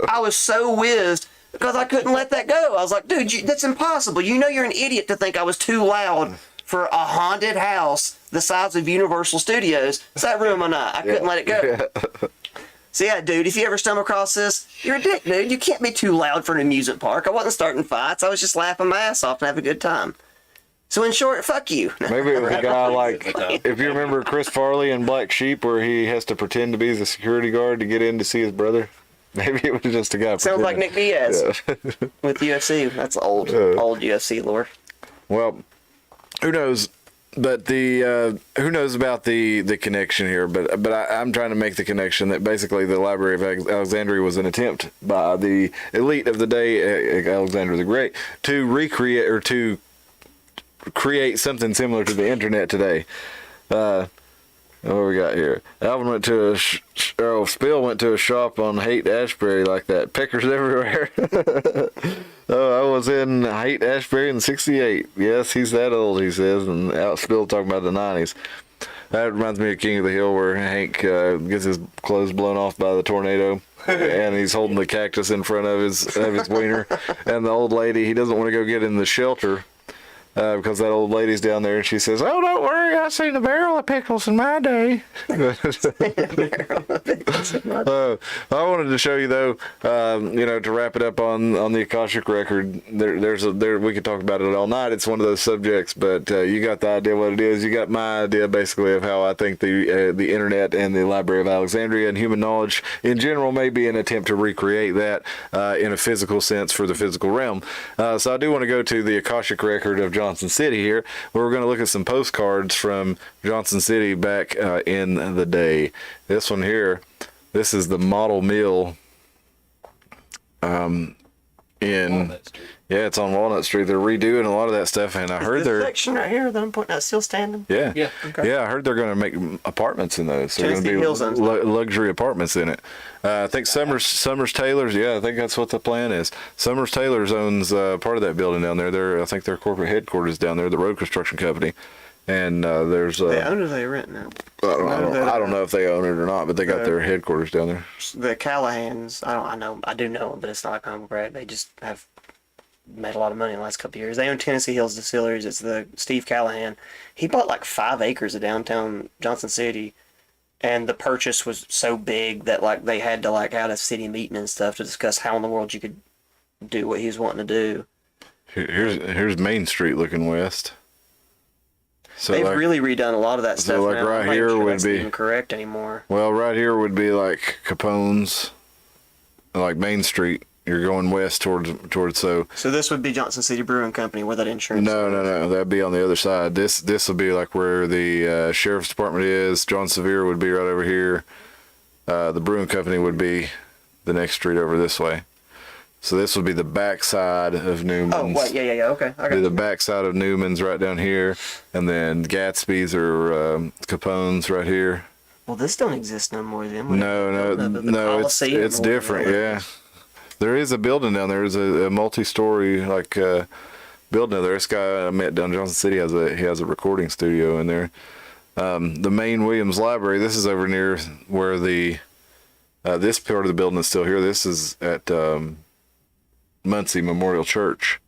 I was so whizzed because I couldn't let that go. I was like, dude, that's impossible. You know you're an idiot to think I was too loud for a haunted house the size of Universal Studios. Is that room or not? I couldn't let it go. So yeah, dude, if you ever stumble across this, you're a dick, dude. You can't be too loud for an amusement park. I wasn't starting fights. I was just laughing my ass off and having a good time. So in short, fuck you. Maybe it was a guy like, if you remember Chris Farley in Black Sheep, where he has to pretend to be the security guard to get in to see his brother. Maybe it was just a guy. Sounds like Nick Diaz with UFC. That's old UFC lore. Well, who knows? But who knows about the connection here? But I'm trying to make the connection that basically the Library of Alexandria was an attempt by the elite of the day, Alexander the Great, to recreate or to create something similar to the internet today. What we got here? Alvin went to Spill went to a shop on Haight-Ashbury like that. Pickers everywhere. I was in Haight-Ashbury in '68. Yes, he's that old, he says. And Spill talking about the '90s. That reminds me of King of the Hill, where Hank gets his clothes blown off by the tornado. And he's holding the cactus in front of his wiener. And the old lady, he doesn't want to go get in the shelter. because that old lady's down there and she says, "Oh, don't worry, I seen a barrel of pickles in my day." I wanted to show you though, to wrap it up on the Akashic record. There we could talk about it all night. It's one of those subjects, but you got the idea what it is. You got my idea basically of how I think the internet and the Library of Alexandria and human knowledge in general may be an attempt to recreate that in a physical sense for the physical realm. So I do want to go to the Akashic record of Johnson City here, where we're going to look at some postcards from Johnson City back in the day. This one here, this is the model mill in Walnut Street. yeah, it's on Walnut Street. They're redoing a lot of that stuff, and I heard This they're section right here that I'm pointing out still standing. yeah. Okay. Yeah, I heard they're going to make apartments in those. They're going Tennessee to Hills be owns luxury apartments in it. I think Summers Taylor's. Yeah, I think that's what the plan is. Summers Taylor's owns part of that building down there. I think their corporate headquarters down there, the road construction company. And there's They own it or they rent now? I don't know if they own it or not, but they got their headquarters down there. The Callahans, I do know them, but it's not like humble brag. They just have made a lot of money in the last couple of years. They own Tennessee Hills Distilleries. It's the Steve Callahan. He bought like 5 acres of downtown Johnson City, and the purchase was so big that like they had to like have a city meeting and stuff to discuss how in the world you could do what he was wanting to do. Here's Main Street looking west. So They've really redone a lot of that stuff. like now. right I'm not here sure would that's be- even correct anymore. Well, right here would be like Capone's, like Main Street. You're going west towards so. So this would be Johnson City Brewing Company where that insurance. No. That'd be on the other side. This would be like where the sheriff's department is. John Sevier would be right over here. The brewing company would be the next street over this way. So this would be the back side of Newman's. Oh wait, yeah. Okay, I got Be the you. back side of Newman's right down here, and then Gatsby's or Capone's right here. Well, this don't exist no more then. No, The it's Coliseum or different. whatever. Yeah, there is a building down there. There's a multi-story building there. This guy I met down in Johnson City has a recording studio in there. The main Williams Library. This is over near where the this part of the building is still here. This is at Muncie Memorial Church.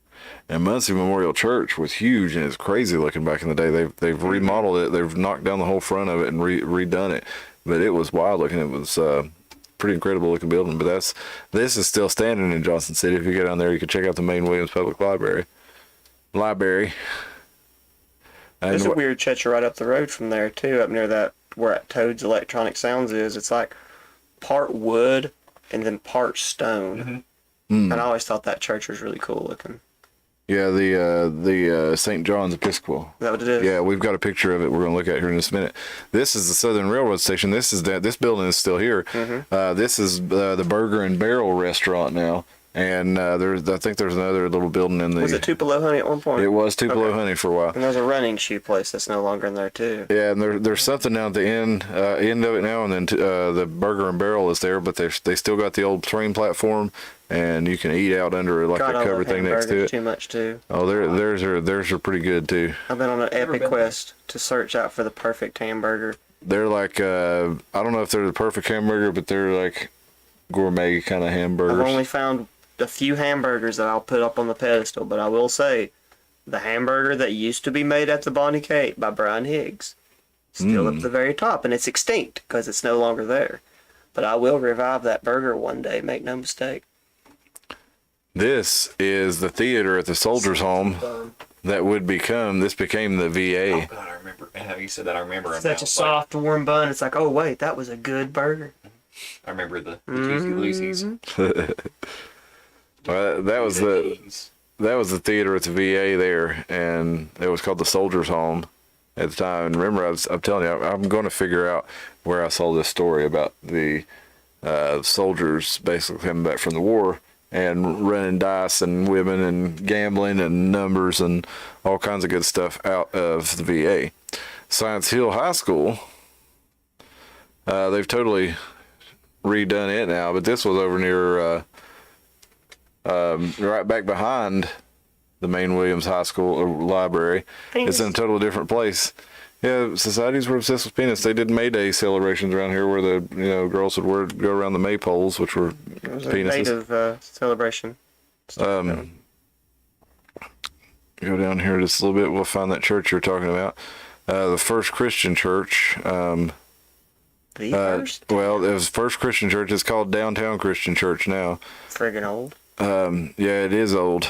And Muncie Memorial Church was huge and it's crazy looking back in the day. They've remodeled it. They've knocked down the whole front of it and redone it. But it was wild looking. It was pretty incredible looking building. But this is still standing in Johnson City. If you go down there, you can check out the main Williams Public Library. And There's a weird church right up the road from there too, up near that where Toad's Electronic Sounds is. It's like part wood and then part stone. And I always thought that church was really cool looking. Yeah, the St. John's Episcopal. Is that what it is? Yeah, we've got a picture of it. We're going to look at here in just a minute. This is the Southern Railroad Station. This building is still here. This is the Burger and Barrel restaurant now, and I think there's another little building in the. Was it Tupelo Honey at one point? It was Tupelo Okay. Honey for a while. And there's a running shoe place that's no longer in there too. Yeah, and there's something down at the end of it now, and then the Burger and Barrel is there, but they still got the old train platform, and you can eat out under like God, a I cover love thing next to hamburgers it. too much too. Oh, theirs are pretty good too. I've been on an epic been quest to search out for the perfect hamburger. They're like I don't know if they're the perfect hamburger, but they're like gourmet kind of hamburgers. I've only found a few hamburgers that I'll put up on the pedestal, but I will say the hamburger that used to be made at the Bonnie Cake by Brian Higgs still up at the very top, and it's extinct because it's no longer there. But I will revive that burger one day, make no mistake. This is the theater at the Soldiers Home that became the VA. Oh God, I remember. And how you said that, I remember. Such a soft, warm bun. It's like, oh wait, that was a good burger. I remember the Juicy Lucy's. Well, that was the theater at the VA there, and it was called the Soldiers Home at the time. And remember, I'm telling you, I'm going to figure out where I saw this story about the soldiers basically coming back from the war and running dice and women and gambling and numbers and all kinds of good stuff out of the VA. Science Hill High School, they've totally redone it now, but this was over near right back behind the main Williams High School or library. It's in a totally different place. Yeah, societies were obsessed with penis. They did May Day celebrations around here where the girls would go around the maypoles, which were It was a penises. native celebration. go down here just a little bit. We'll find that church you're talking about. The First Christian Church. The first? Well, it was First Christian Church. It's called Downtown Christian Church now. Friggin' old. Yeah, it is old.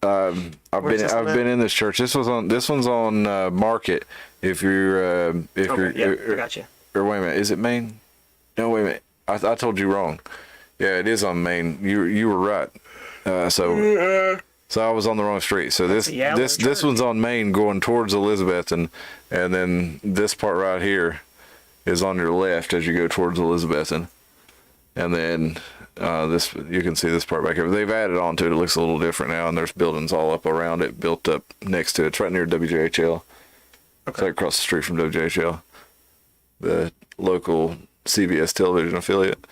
I've been in this church. This one's on Market. If you're I got you. or wait a minute, is it Main? No, wait a minute. I told you wrong. Yeah, it is on Main. You were right. So I was on the wrong street. So this one's on Main going towards Elizabeth, and then this part right here is on your left as you go towards Elizabeth, and then this, you can see this part back here. They've added on to it. It looks a little different now, and there's buildings all up around it, built up next to it. It's right near WJHL. It's like across the street from WJHL, the local CBS television affiliate.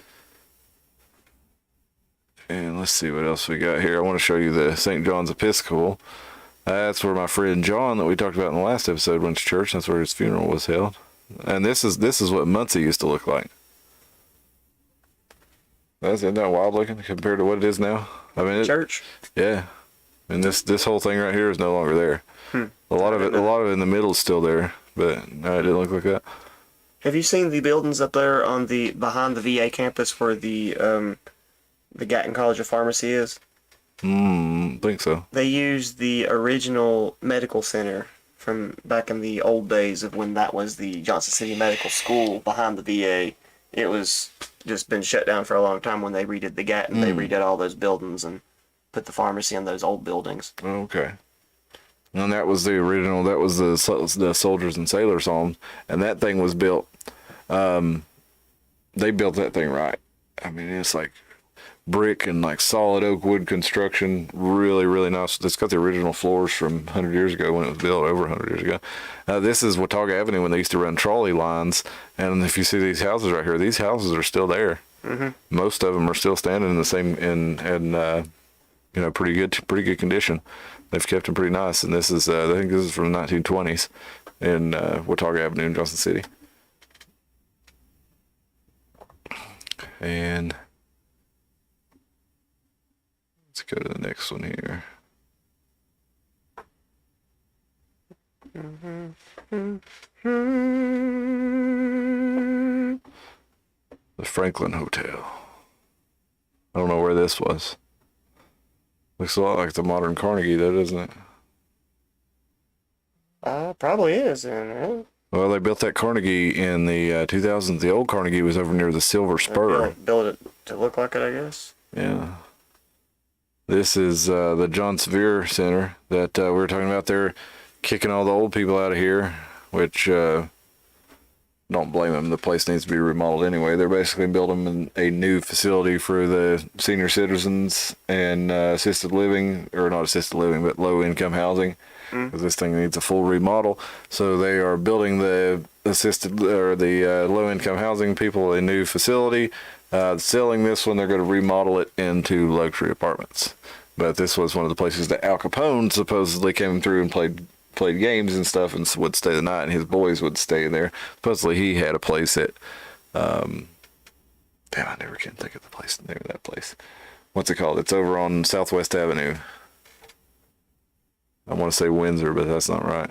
And let's see what else we got here. I want to show you the St. John's Episcopal. That's where my friend John, that we talked about in the last episode, went to church. That's where his funeral was held. And this is what Muncie used to look like. Isn't that wild looking compared to what it is now? I mean, Church? Yeah. And this whole thing right here is no longer there. A lot of it in the middle is still there, but no, it didn't look like that. Have you seen the buildings up there on behind the VA campus where the Gatton College of Pharmacy is? Think so. They used the original medical center from back in the old days of when that was the Johnson City Medical School behind the VA. It was just been shut down for a long time. When they redid the Gatton, they redid all those buildings and put the pharmacy in those old buildings. Okay. And that was the original. That was the Soldiers and Sailors Home, and that thing was built. They built that thing right. I mean, it's like brick and like solid oak wood construction. Really, really nice. It's got the original floors from 100 years ago when it was built, over 100 years ago. This is Watauga Avenue when they used to run trolley lines. And if you see these houses right here, these houses are still there. Mm-hmm. Most of them are still standing in the same pretty good condition. They've kept them pretty nice. And this is I think this is from the 1920s in Watauga Avenue in Johnson City. And let's go to the next one here. The Franklin Hotel. I don't know where this was. Looks a lot like the modern Carnegie, though, doesn't it? Probably is. Right? Well, they built that Carnegie in the 2000s. The old Carnegie was over near the Silver Spur. Built it to look like it, I guess. Yeah. This is the John Sevier Center that we were talking about. They're kicking all the old people out of here, which don't blame them. The place needs to be remodeled anyway. They're basically building a new facility for the senior citizens and assisted living, or not assisted living, but low-income housing, because this thing needs a full remodel. So they are building the assisted or the low-income housing people a new facility. Selling this one, they're going to remodel it into luxury apartments. But this was one of the places that Al Capone supposedly came through and played games and stuff and would stay the night, and his boys would stay there. Supposedly he had a place at damn, I never can think of the name of that place. What's it called? It's over on Southwest Avenue. I want to say Windsor, but that's not right.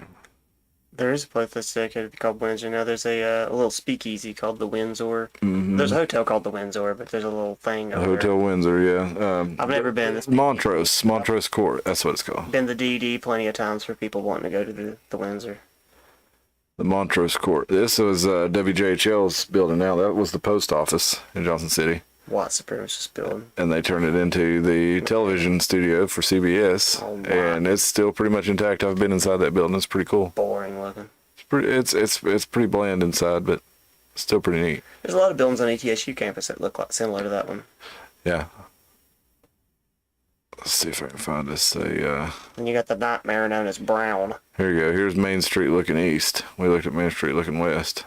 There is a place that's dedicated called Windsor. Now there's a little speakeasy called the Windsor. Mm-hmm. There's a hotel called the Windsor, but there's a little thing over Hotel there. Windsor, yeah. I've never been. Montrose Court, that's what it's called. Been the DD plenty of times for people wanting to go to the Windsor. The Montrose Court. This was WJHL's building now. That was the post office in Johnson City. White supremacist building. And they turned it into the television studio for CBS. Oh, wow. And it's still pretty much intact. I've been inside that building. It's pretty cool. Boring looking. It's pretty bland inside, but still pretty neat. There's a lot of buildings on ETSU campus that look like similar to that one. Yeah. Let's see if I can find this. And you got the nightmare known as Brown. Here you go. Here's Main Street looking east. We looked at Main Street looking west.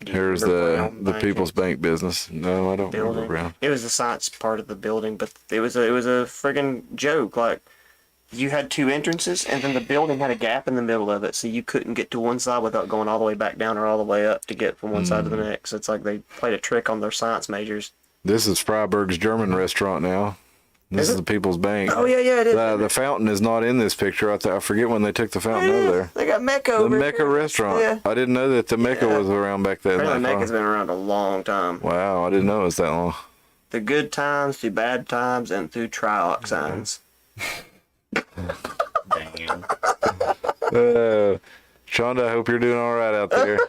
Here's the People's Bank business. No, I don't remember Brown. It was the science part of the building, but it was a friggin' joke. Like, you had two entrances, and then the building had a gap in the middle of it, so you couldn't get to one side without going all the way back down or all the way up to get from one side to the next. It's like they played a trick on their science majors. This is Freiburg's German restaurant now. This is the People's Bank. Oh, yeah, it is. The fountain is not in this picture. I forget when they took the fountain over there. They got Mecca The over Mecca here. restaurant. Yeah. I didn't know that the Mecca was around back then. Apparently Mecca's been around a long time. Wow, I didn't know it was that long. Through good times, through bad times, and through trioxines. Damn. Shonda, I hope you're doing all right out there.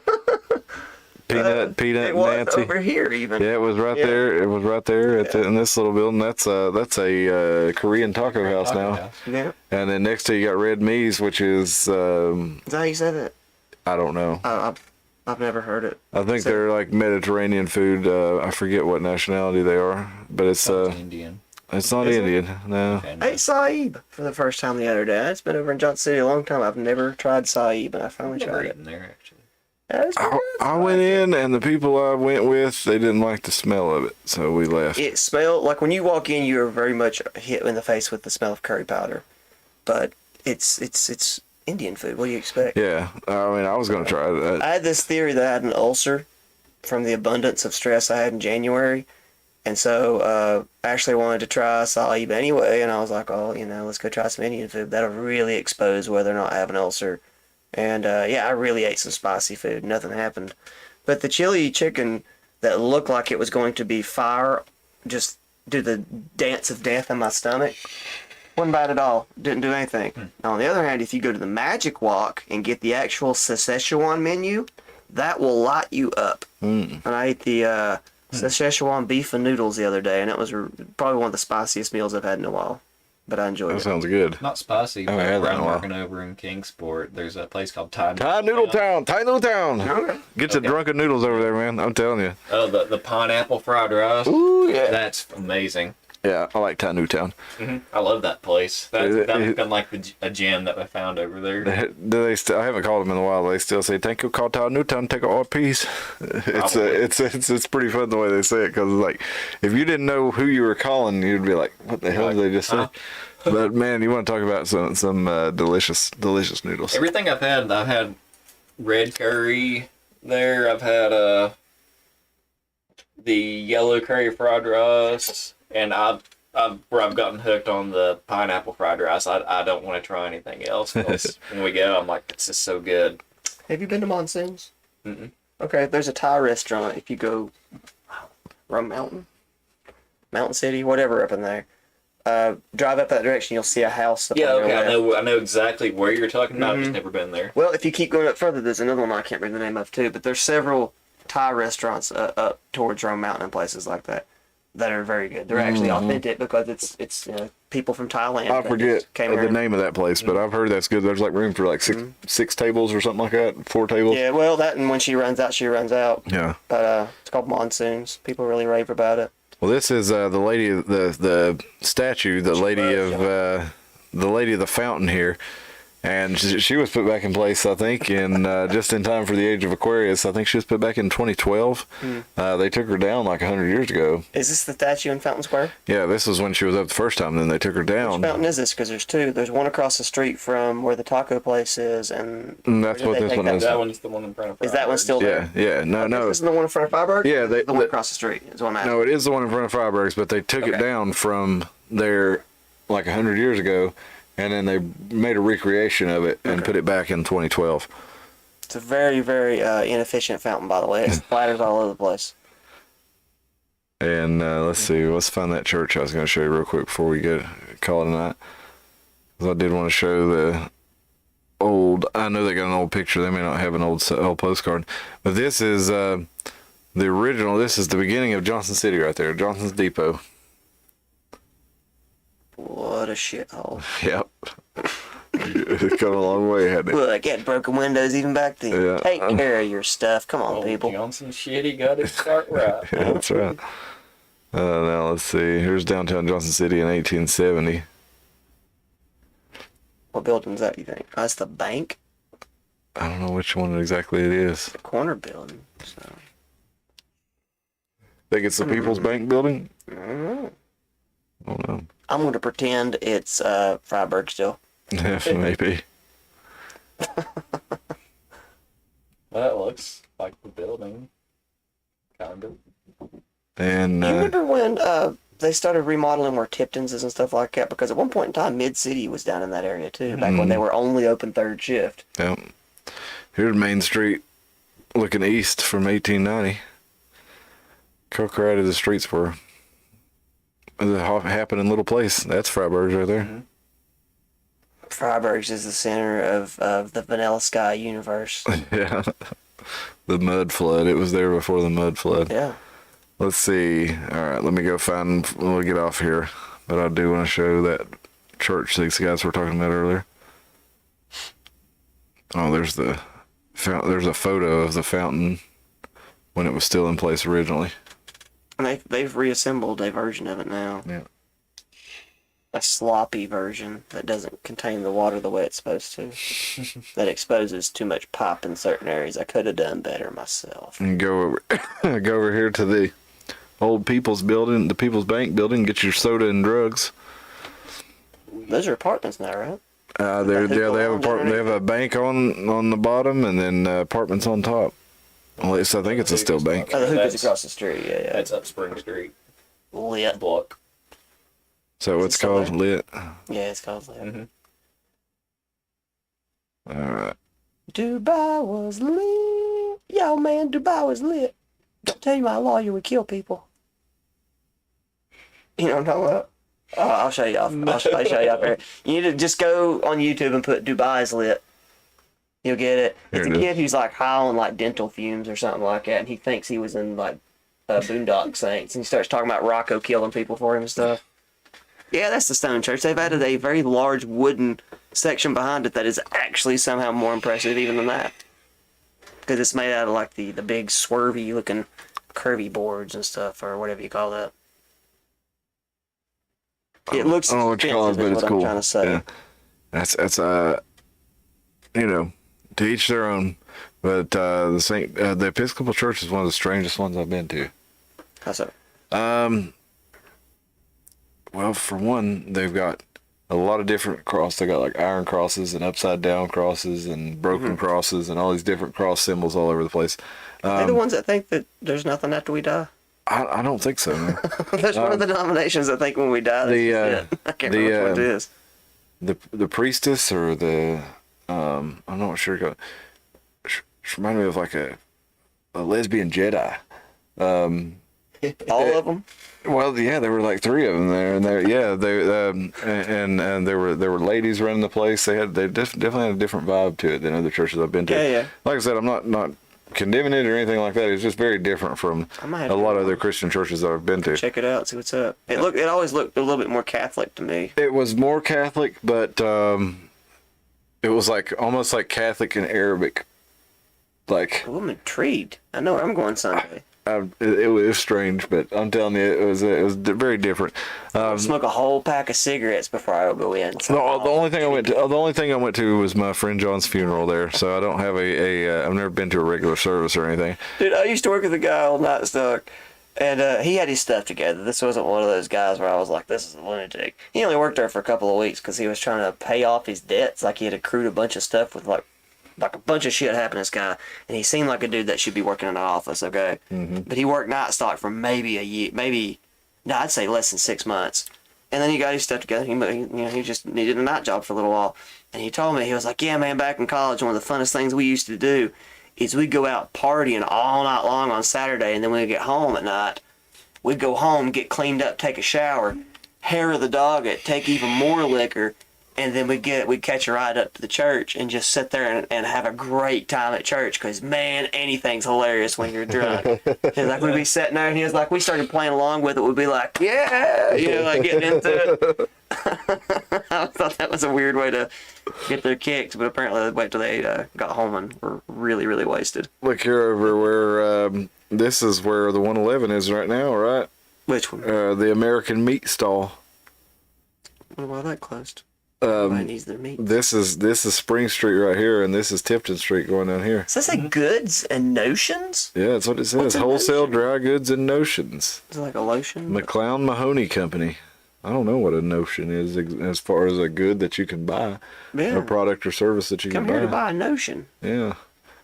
Peanut, It was Nancy. over here even. Yeah, it was right there. It was right there in this little building. That's a Korean taco house now. Yeah. And then next to you got Red Me's, which is Is that how you said it? I don't know. I've never heard it. I think they're like Mediterranean food. I forget what nationality they are, but it's Indian. it's not Is it? Indian. No. Okay, I ate Saib for the first time the other day. It's been over in Johnson City a long time. I've never tried Saib, and I finally Never tried it. eaten there actually. Yeah, it's pretty good. I went in, and the people I went with, they didn't like the smell of it, so we left. It smelled like when you walk in, you're very much hit in the face with the smell of curry powder, but it's Indian food. What do you expect? Yeah, I mean, I was gonna try it. I had this theory that I had an ulcer from the abundance of stress I had in January, and so I actually wanted to try Saib anyway, and I was like, oh, let's go try some Indian food. That'll really expose whether or not I have an ulcer. And I really ate some spicy food. Nothing happened. But the chili chicken that looked like it was going to be fire, just do the dance of death in my stomach, wasn't bad at all. Didn't do anything. Now, on the other hand, if you go to the Magic Walk and get the actual Szechuan menu, that will light you up. And I ate the Szechuan beef and noodles the other day, and it was probably one of the spiciest meals I've had in a while. But I enjoyed That it. sounds good. Not spicy, Oh, but yeah, where that I'm one. working over in Kingsport, there's a place called Thai Noodle Town. Okay. Get the drunken noodles over there, man. I'm telling you. Oh, the pineapple fried rice. Ooh, yeah. That's amazing. Yeah, I like Thai Town. I love that place. That's It- been like a gem that I found over there. Do they still? I haven't called them in a while. They still say thank you, call Thai Town, take a piece. It's pretty fun the way they say it because like if you didn't know who you were calling, you'd be like, what the hell did they just say? But man, you want to talk about some delicious noodles. Everything I've had red curry there. I've had the yellow curry fried rice, and where I've gotten hooked on the pineapple fried rice. I don't want to try anything else. 'Cause when we go, I'm like, it's just so good. Have you been to Monsoons? Mm-mm. Okay, there's a Thai restaurant if you go Rum Mountain City, whatever up in there. Drive up that direction, you'll see a house. Up Yeah, on your okay, left. I know exactly where you're talking about. I've just never been there. Well, if you keep going up further, there's another one I can't remember the name of too. But there's several Thai restaurants up towards Rome Mountain and places like that are very good. They're actually authentic because it's people from Thailand. I that forget just came the here. name of that place, but I've heard that's good. There's like room for like six tables or something like that, 4 tables. Yeah, well, that and when she runs out, she runs out. Yeah. But it's called Monsoons. People really rave about it. Well, this is the lady, the statue, the lady of the fountain here, and she was put back in place, I think, in just in time for the age of Aquarius. I think she was put back in 2012. They took her down like 100 years ago. Is this the statue in Fountain Square? Yeah, this was when she was up the first time. Then they took her down. Which fountain is this? Because there's two. There's one across the street from where the taco place is, and And that's where what did they this take one that is. That one's the one in front of. Is that one still Yeah, there? yeah. No. This is the one in front of Fireberg? Yeah, the one across the street is one. No, it is the one in front of Freiberg's, but they took it Okay. down from there like 100 years ago, and then they made a recreation of it and put it back in 2012. It's a very, very inefficient fountain, by the way. It splatters all over the place. And let's see, let's find that church I was going to show you real quick before we call it a night. 'Cause I did want to show the old. I know they got an old picture. They may not have an old postcard, but this is the original. This is the beginning of Johnson City right there, Johnson's Depot. What a shithole. Yep. It's come a long way, hasn't it? Look, had broken windows even back then. Yeah. Take care of your stuff. Come on, Old people. Johnson shit, he got it start right. Yeah, that's right. Now let's see. Here's downtown Johnson City in 1870. What building's that, you think? Oh, that's the bank? I don't know which one exactly it is. The corner building. So. Think it's the People's Bank building? I don't know. I don't know. I'm going to pretend it's Freiberg still. Yeah, maybe. That looks like the building, kind of. And You remember when they started remodeling where Tipton's is and stuff like that, because at one point in time, Mid-City was down in that area too, back when they were only open third shift. Yep. Here's Main Street, looking east from 1890. How crowded the streets were. The happening little place. That's Freiburg's right there. Freiburg's is the center of the Vanilla Sky universe. Yeah. The mud flood. It was there before the mud flood. Yeah. Let's see. All right, let me go find. We'll get off here. But I do want to show that church these guys were talking about earlier. Oh, there's the there's a photo of the fountain when it was still in place originally. And they've reassembled a version of it now. Yeah. A sloppy version that doesn't contain the water the way it's supposed to. That exposes too much pipe in certain areas. I could have done better myself. And go over here to the old People's Building, the People's Bank Building, get your soda and drugs. Those are apartments now, right? They have a bank on the bottom and then apartments on top. At least I think it's a still bank. Oh, the hookah's across the street. Yeah. That's up Spring Street Lit. block. So it's called Lit. Yeah, it's called Lit. Mm-hmm. All right. Dubai was lit. Yo, man, Dubai was lit. Don't tell you my lawyer would kill people. You don't know what? Oh, I'll show you off. I'll show you up there. You need to just go on YouTube and put Dubai's lit. You'll get it. It's a kid who's like high on like dental fumes or something like that, and he thinks he was in like Boondock Saints, and he starts talking about Rocco killing people for him and stuff. Yeah, that's the Stone Church. They've added a very large wooden section behind it that is actually somehow more impressive even than that. Because it's made out of like the big swervy looking curvy boards and stuff, or whatever you call that. It looks I don't know what you call it, but it's cool. I'm trying to say. Yeah. That's you know, to each their own. But the Episcopal Church is one of the strangest ones I've been to. How so? Well, for one, they've got a lot of different crosses. They got like iron crosses and upside down crosses and broken crosses and all these different cross symbols all over the place. They're the ones that think that there's nothing after we die. I don't think so, man. There's one of the denominations that think when we die, I can't remember what it is. The priestess or the I'm not sure. She reminded me of like a lesbian Jedi. All of them. Well, yeah, there were like 3 of them there, and and there were ladies running the place. They definitely had a different vibe to it than other churches I've been to. Yeah. Like I said, I'm not condemning it or anything like that. It's just very different from a lot of other Christian churches that I've been to. Check it out, see what's up. It always looked a little bit more Catholic to me. It was more Catholic, but it was like almost like Catholic and Arabic. Like, I'm intrigued. I know where I'm going Sunday. It was strange, but I'm telling you, it was very different. I'll smoke a whole pack of cigarettes before I go in. The only thing I went to was my friend John's funeral there, so I don't have I've never been to a regular service or anything. Dude, I used to work with a guy on Night Stuck, and he had his stuff together. This wasn't one of those guys where I was like, this is a lunatic. He only worked there for a couple of weeks because he was trying to pay off his debts. Like, he had accrued a bunch of stuff with like a bunch of shit happened to this guy, and he seemed like a dude that should be working in an office, okay? But he worked night stock for maybe a year, I'd say less than 6 months. And then he got his stuff together. He just needed a night job for a little while. And he told me, he was like, yeah, man, back in college, one of the funnest things we used to do is we'd go out partying all night long on Saturday, and then when we get home at night, we'd go home, get cleaned up, take a shower, hair the dog it, take even more liquor, and then we'd catch a ride up to the church and just sit there and have a great time at church, because, man, anything's hilarious when you're drunk. And like, we'd be sitting there, and he was like, we started playing along with it. We'd be like, yeah, like getting into it. I thought that was a weird way to get their kicks, but apparently they wait till they got home and were really, really wasted. Look here over where this is where the 111 is right now, right? Which one? The American Meat Stall. Why that closed? Everybody needs their meat. This is Spring Street right here, and this is Tipton Street going down here. Does that say goods and notions? Yeah, that's what it says. Wholesale dry goods and notions. Is it like a lotion? McLeod Mahoney Company. I don't know what a notion is as far as a good that you can buy. Yeah. A product or service that you can buy. Come here to buy a notion. Yeah.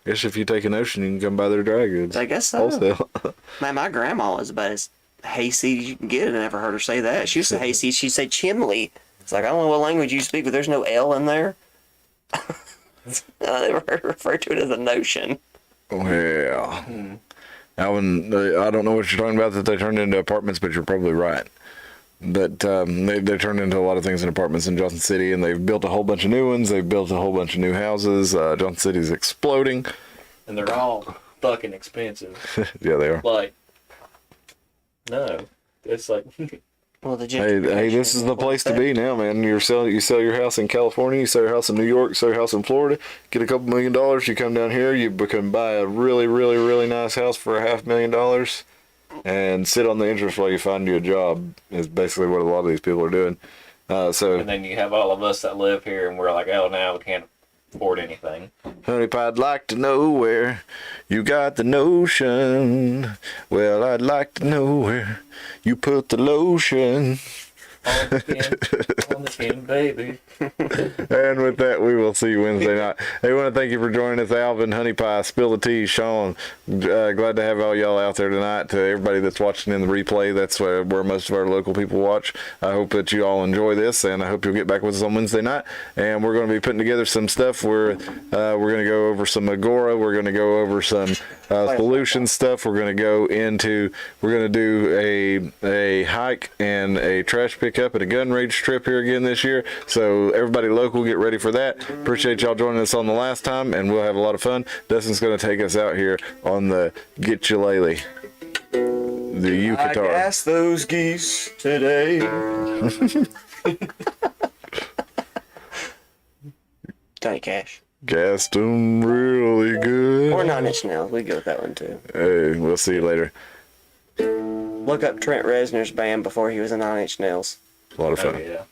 I guess if you take a notion, you can come buy their dry goods. I guess so. Wholesale. Man, my grandma was about as hayseed you can get. I never heard her say that. She used to say hayseed. She'd say chimley. It's like, I don't know what language you speak, but there's no L in there. I never heard her refer to it as a notion. Well, Alvin, I don't know what you're talking about that they turned into apartments, but you're probably right. That they turned into a lot of things in apartments in Johnson City, and they've built a whole bunch of new ones. They've built a whole bunch of new houses. Johnson City's exploding. And they're all fucking expensive. Yeah, they are. Like, no. It's like, Well, the Hey, this is the place to be now, man. You sell your house in California, you sell your house in New York, you sell your house in Florida, get a couple $1 million, you come down here, you can buy a really, really, really nice house for $500,000 and sit on the interest while you find you a job is basically what a lot of these people are doing. So, and then you have all of us that live here and we're like, oh, now we can't afford anything. honey pie, I'd like to know where you got the notion. Well, I'd like to know where you put the lotion. On the skin, baby. And with that, we will see you Wednesday night. Hey, I want to thank you for joining us, Alvin, Honey Pie, Spill the Tea, Sean. Glad to have all y'all out there tonight. To everybody that's watching in the replay, that's where most of our local people watch. I hope that you all enjoy this, and I hope you'll get back with us on Wednesday night. And we're going to be putting together some stuff where we're going to go over some Agora. We're going to go over some solution stuff. We're going to do a hike and a trash pickup and a gun range trip here again this year. So everybody local, get ready for that. Appreciate y'all joining us on the last time, and we'll have a lot of fun. Dustin's going to take us out here on the Get You Lately, the U-Guitar. I gassed those geese today. Johnny Cash. Gassed them really good. Or Nine Inch Nails. We go with that one too. Hey, we'll see you later. Look up Trent Reznor's band before he was in Nine Inch Nails. A lot of fun. Oh, yeah.